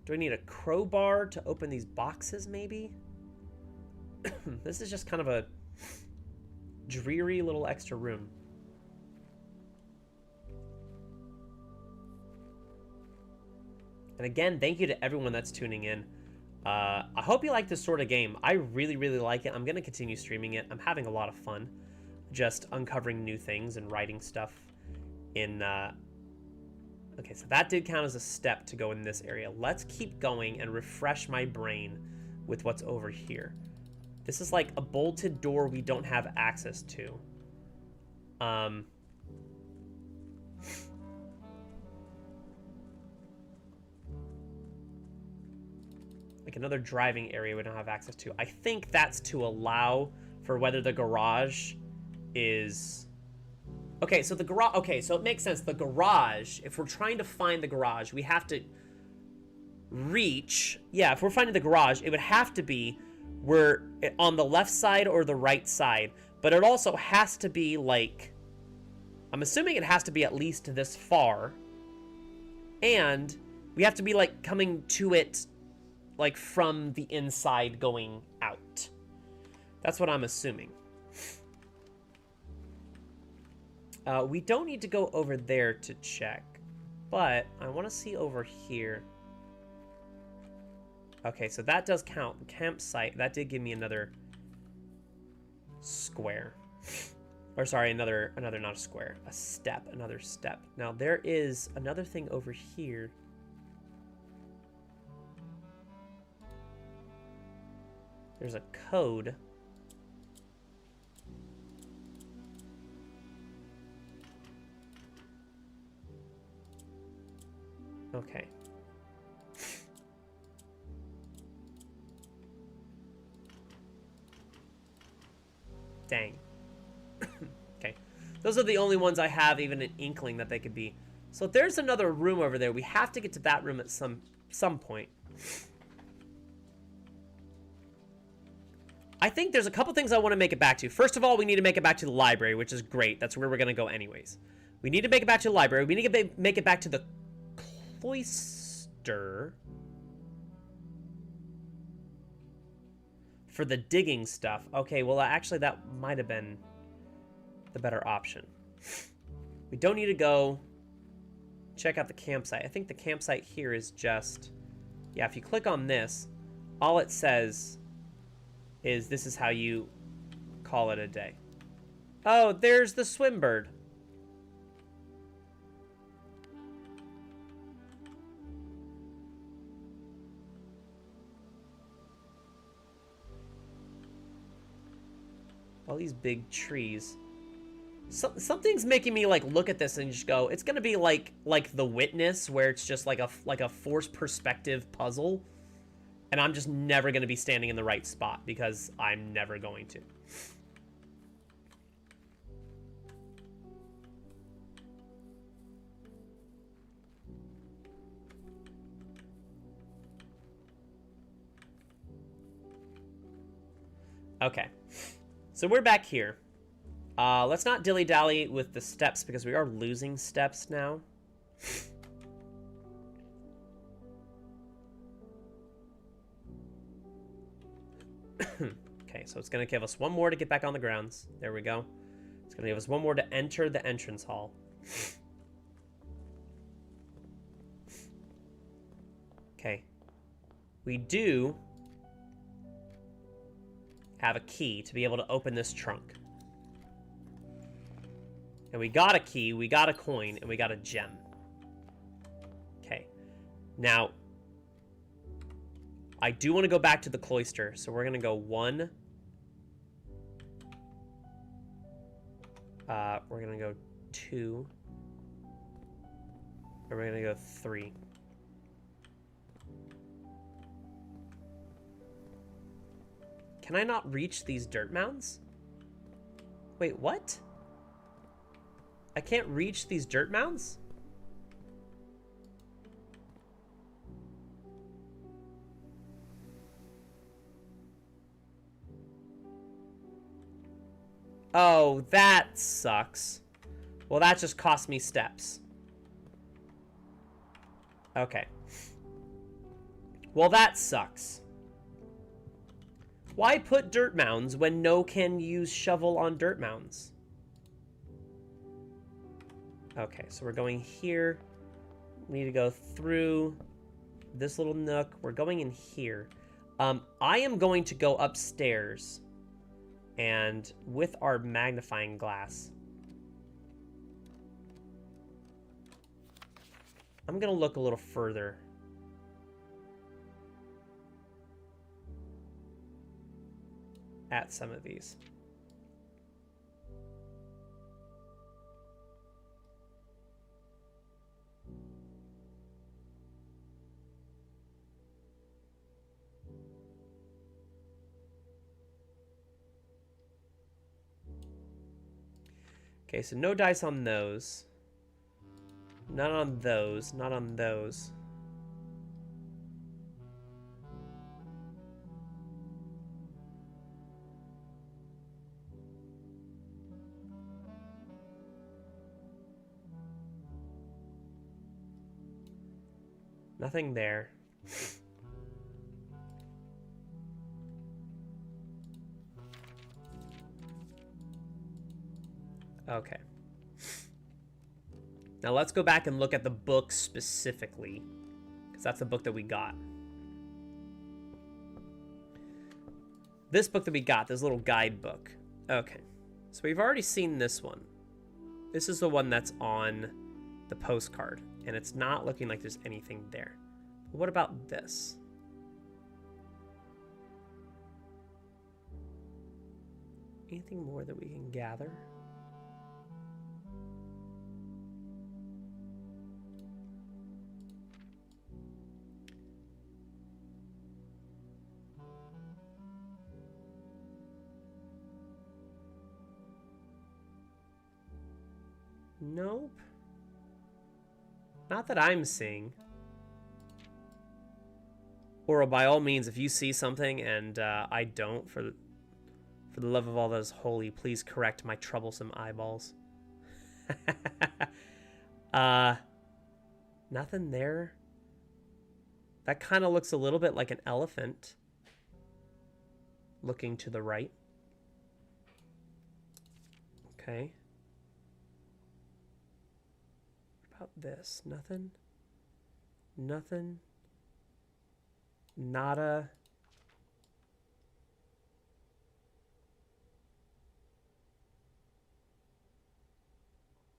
Do I need a crowbar to open these boxes, maybe? This is just kind of a dreary little extra room. And again, thank you to everyone that's tuning in. I hope you like this sort of game. I really, really like it. I'm going to continue streaming it. I'm having a lot of fun just uncovering new things and writing stuff in... Okay, so that did count as a step to go in this area. Let's keep going and refresh my brain with what's over here. This is like a bolted door we don't have access to. Like another driving area we don't have access to. I think that's to allow for whether the garage is... Okay, so the garage... Okay, so it makes sense. The garage, if we're trying to find the garage, we have to reach... Yeah, if we're finding the garage, it would have to be we're on the left side or the right side. But it also has to be, like... I'm assuming it has to be at least this far. And we have to be, like, coming to it, like, from the inside going out. That's what I'm assuming. We don't need to go over there to check, but I want to see over here. Okay, so that does count. The campsite, that did give me another square. Or sorry, another, not a square, a step, another step. Now there is another thing over here. There's a code. Okay. Dang. Okay. Those are the only ones I have even an inkling that they could be. So there's another room over there. We have to get to that room at some point. I think there's a couple things I want to make it back to. First of all, we need to make it back to the library, which is great. That's where we're going to go anyways. We need to make it back to the library. We need to make it back to the cloister for the digging stuff. Okay, well, actually, that might have been the better option. We don't need to go check out the campsite. I think the campsite here is just... Yeah, if you click on this, all it says is this is how you call it a day. Oh, there's the swim bird. All these big trees. Something's making me like look at this and just go, it's gonna be like The Witness, where it's just like a forced perspective puzzle, and I'm just never gonna be standing in the right spot because I'm never going to. Okay, so we're back here. Let's not dilly-dally with the steps because we are losing steps now. Okay, so it's going to give us one more to get back on the grounds. There we go. It's going to give us one more to enter the entrance hall. Okay. We do have a key to be able to open this trunk. And we got a key, we got a coin, and we got a gem. Okay. Now, I do want to go back to the cloister, so we're going to go 1. We're going to go 2. And we're going to go 3. Can I not reach these dirt mounds? Wait, what? I can't reach these dirt mounds? Oh, that sucks. Well, that just cost me steps. Okay. Well, that sucks. Why put dirt mounds when no can use shovel on dirt mounds? Okay, so we're going here. We need to go through this little nook. We're going in here. I am going to go upstairs. And with our magnifying glass, I'm going to look a little further. At some of these. Okay, so no dice on those. None on those. Not on those. Nothing there. Okay. Now let's go back and look at the book specifically, because that's the book that we got. This book that we got, this little guidebook. Okay. So we've already seen this one. This is the one that's on the postcard, and it's not looking like there's anything there. But what about this? Anything more that we can gather? Nope. Not that I'm seeing. Or by all means, if you see something and I don't, for the love of all that is holy, please correct my troublesome eyeballs. Nothing there. That kind of looks a little bit like an elephant looking to the right. Okay. What about this? Nothing? Nothing? Nada?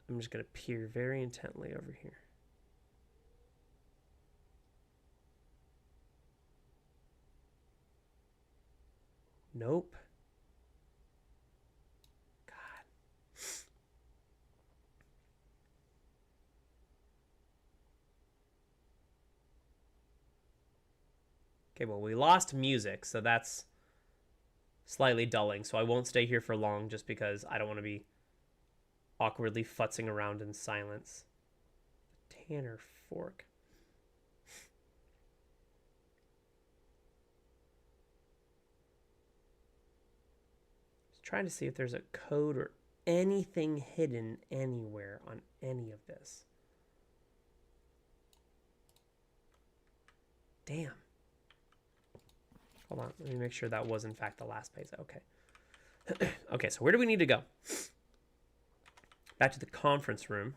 I'm just going to peer very intently over here. Nope. God. Okay, well, we lost music, so that's slightly dulling, so I won't stay here for long just because I don't want to be awkwardly futzing around in silence. Tanner fork. Just trying to see if there's a code or anything hidden anywhere on any of this. Damn. Hold on. Let me make sure that was, in fact, the last page. Okay. Okay, so where do we need to go? Back to the conference room.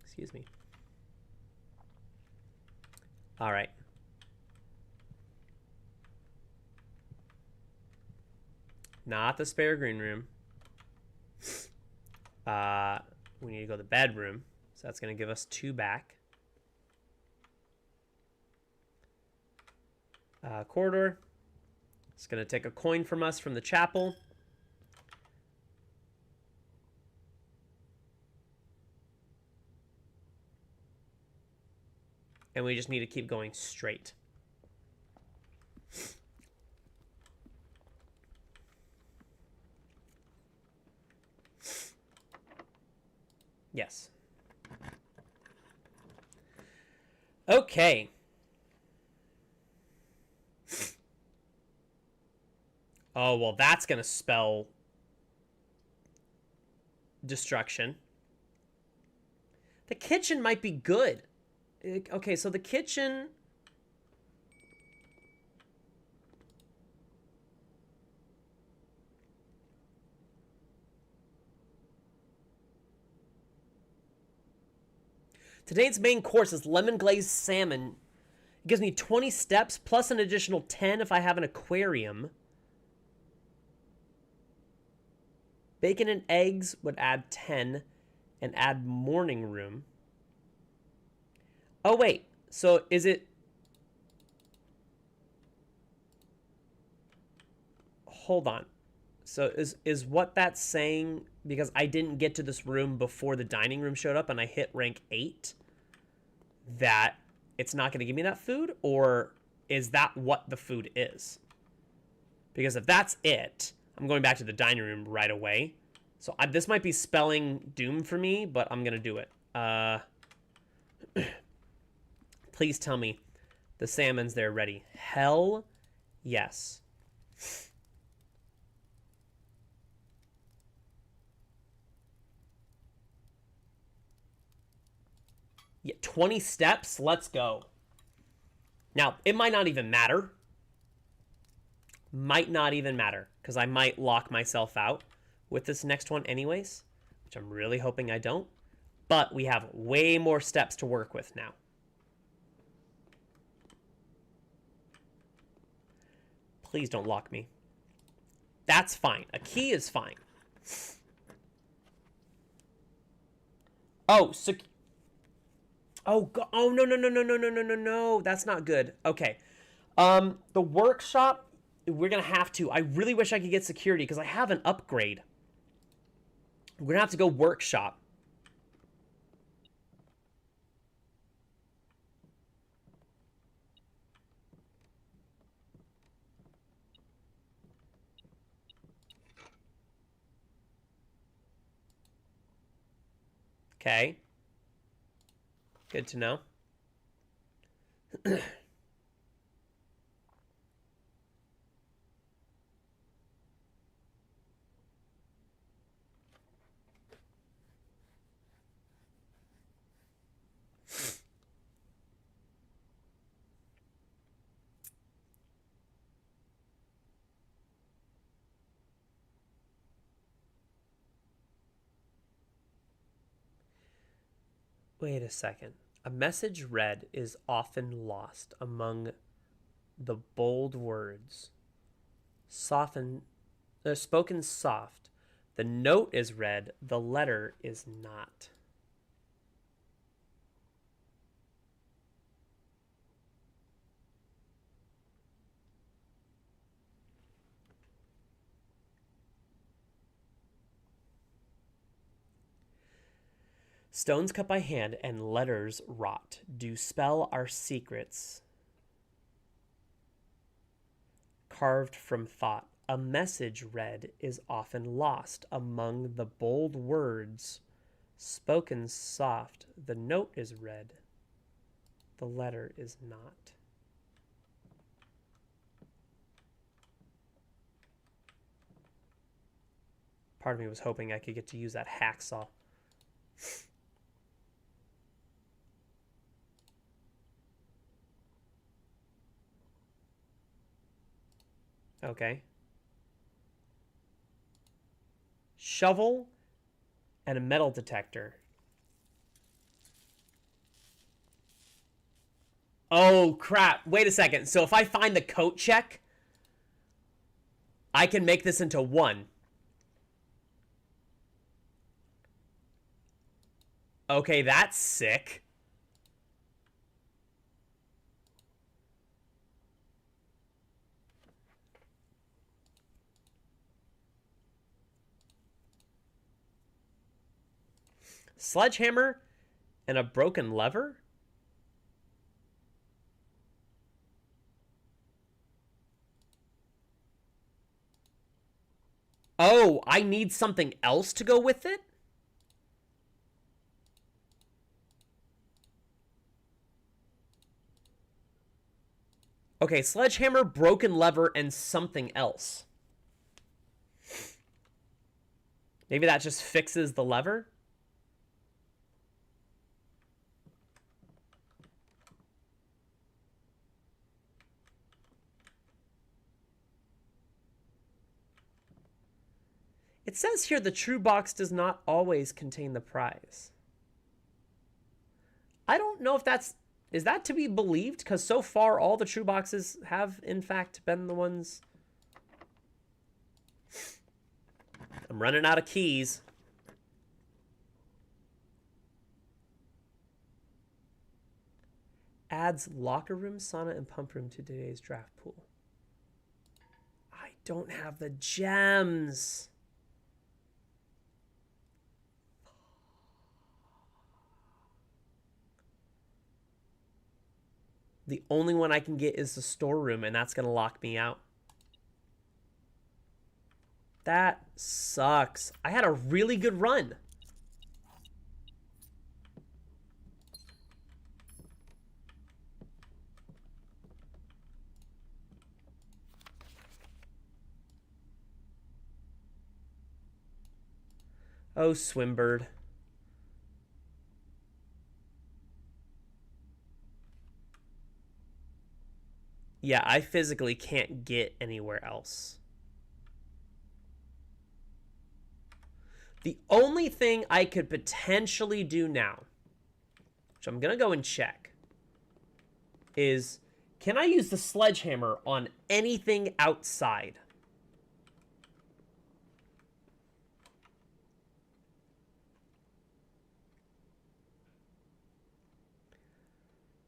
Excuse me. All right. Not the spare green room. We need to go to the bedroom. So that's going to give us 2 back. Corridor. It's going to take a coin from us from the chapel. And we just need to keep going straight. Yes. Okay. Oh, well, that's going to spell destruction. The kitchen might be good. Okay, so the kitchen... Today's main course is lemon glazed salmon. It gives me 20 steps plus an additional 10 if I have an aquarium. Bacon and eggs would add 10 and add morning room. Oh, wait. So is it... Hold on. So is what that's saying, because I didn't get to this room before the dining room showed up and I hit rank 8, that it's not going to give me that food? Or is that what the food is? Because if that's it, I'm going back to the dining room right away. So this might be spelling doom for me, but I'm going to do it. Please tell me the salmon's there ready. Hell yes. Yeah, 20 steps. Let's go. Now, it might not even matter. Might not even matter, because I might lock myself out with this next one anyways, which I'm really hoping I don't. But we have way more steps to work with now. Please don't lock me. That's fine. A key is fine. Oh, so... Oh, oh, no, no, no, no, no, no, no, no, no. That's not good. Okay. The workshop, we're going to have to. I really wish I could get security because I have an upgrade. We're going to have to go workshop. Okay. Good to know. Wait a second. A message read is often lost among the bold words. Spoken soft. The note is read, the letter is not. Stones cut by hand and letters wrought do spell our secrets. Carved from thought, a message read is often lost among the bold words. Spoken soft, the note is read, the letter is not. Part of me was hoping I could get to use that hacksaw. Okay. Shovel and a metal detector. Oh, crap. Wait a second. So if I find the coat check, I can make this into 1. Okay, that's sick. Sledgehammer and a broken lever? Oh, I need something else to go with it? Okay, sledgehammer, broken lever, and something else. Maybe that just fixes the lever? It says here the true box does not always contain the prize. I don't know if that's... Is that to be believed? Because so far all the true boxes have, in fact, been the ones... I'm running out of keys. Adds locker room, sauna, and pump room to today's draft pool. I don't have the gems. The only one I can get is the storeroom, and that's going to lock me out. That sucks. I had a really good run. Oh, Swimbird. Yeah, I physically can't get anywhere else. The only thing I could potentially do now, which I'm going to go and check, is can I use the sledgehammer on anything outside?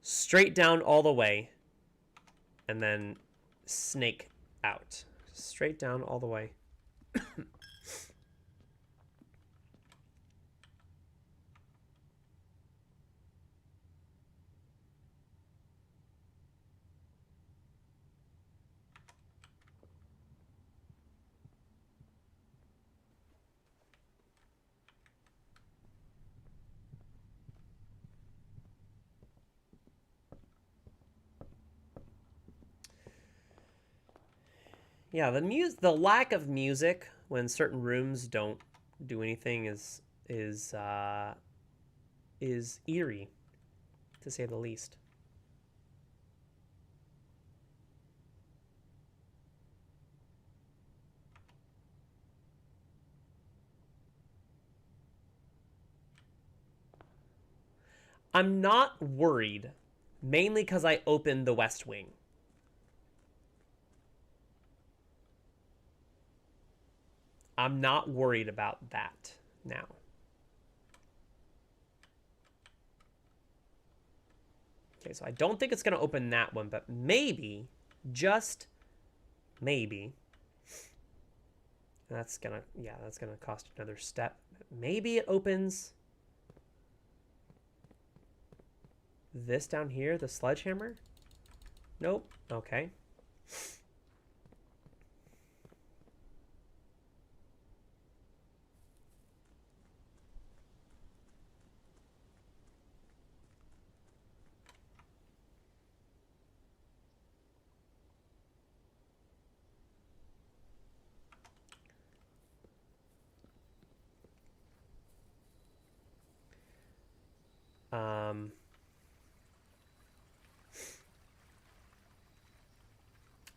Straight down all the way, and then snake out. Straight down all the way. Yeah, the lack of music when certain rooms don't do anything is eerie, to say the least. I'm not worried, mainly because I opened the West Wing. I'm not worried about that now. Okay, so I don't think it's going to open that one, but maybe, just maybe, that's going to, yeah, that's going to cost another step. Maybe it opens this down here, the sledgehammer? Nope. Okay.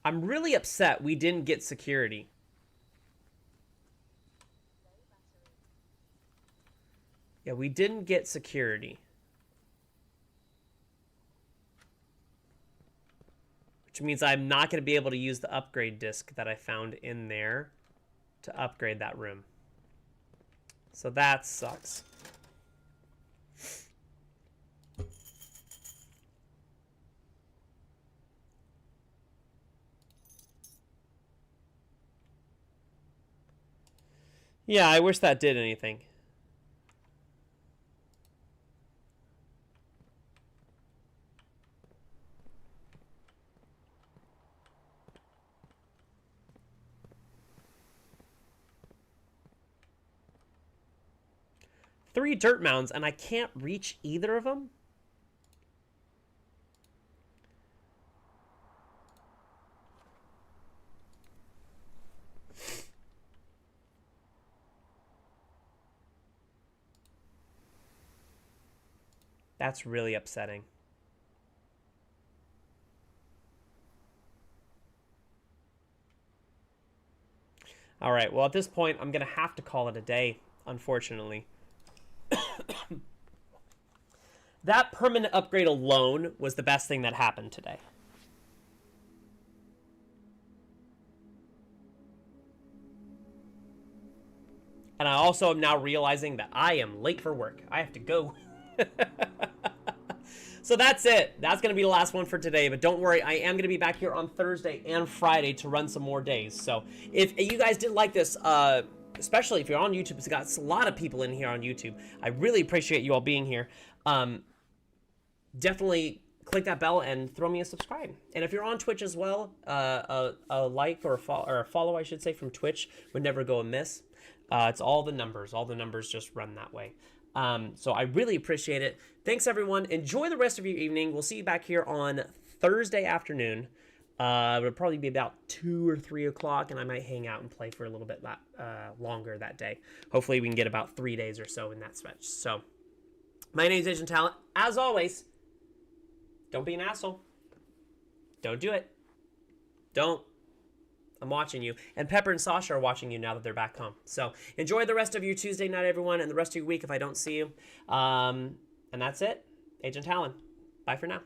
I'm really upset we didn't get security. Yeah, we didn't get security. Which means I'm not going to be able to use the upgrade disc that I found in there to upgrade that room. So that sucks. Yeah, I wish that did anything. Three dirt mounds, and I can't reach either of them? That's really upsetting. All right, well, at this point, I'm going to have to call it a day, unfortunately. That permanent upgrade alone was the best thing that happened today. And I also am now realizing that I am late for work. I have to go. So that's it. That's going to be the last one for today. But don't worry, I am going to be back here on Thursday and Friday to run some more days. So if you guys did like this, especially if you're on YouTube, it's got a lot of people in here on YouTube. I really appreciate you all being here. Definitely click that bell and throw me a subscribe. And if you're on Twitch as well, a like or a follow, I should say, from Twitch would never go amiss. It's all the numbers. All the numbers just run that way. So I really appreciate it. Thanks, everyone. Enjoy the rest of your evening. We'll see you back here on Thursday afternoon. It'll probably be about 2 or 3 o'clock, and I might hang out and play for a little bit longer that day. Hopefully, we can get about 3 days or so in that stretch. So, my name is Agent Talent. As always, don't be an asshole. Don't do it. Don't. I'm watching you. And Pepper and Sasha are watching you now that they're back home. So enjoy the rest of your Tuesday night, everyone, and the rest of your week if I don't see you. And that's it. Agent Talon. Bye for now.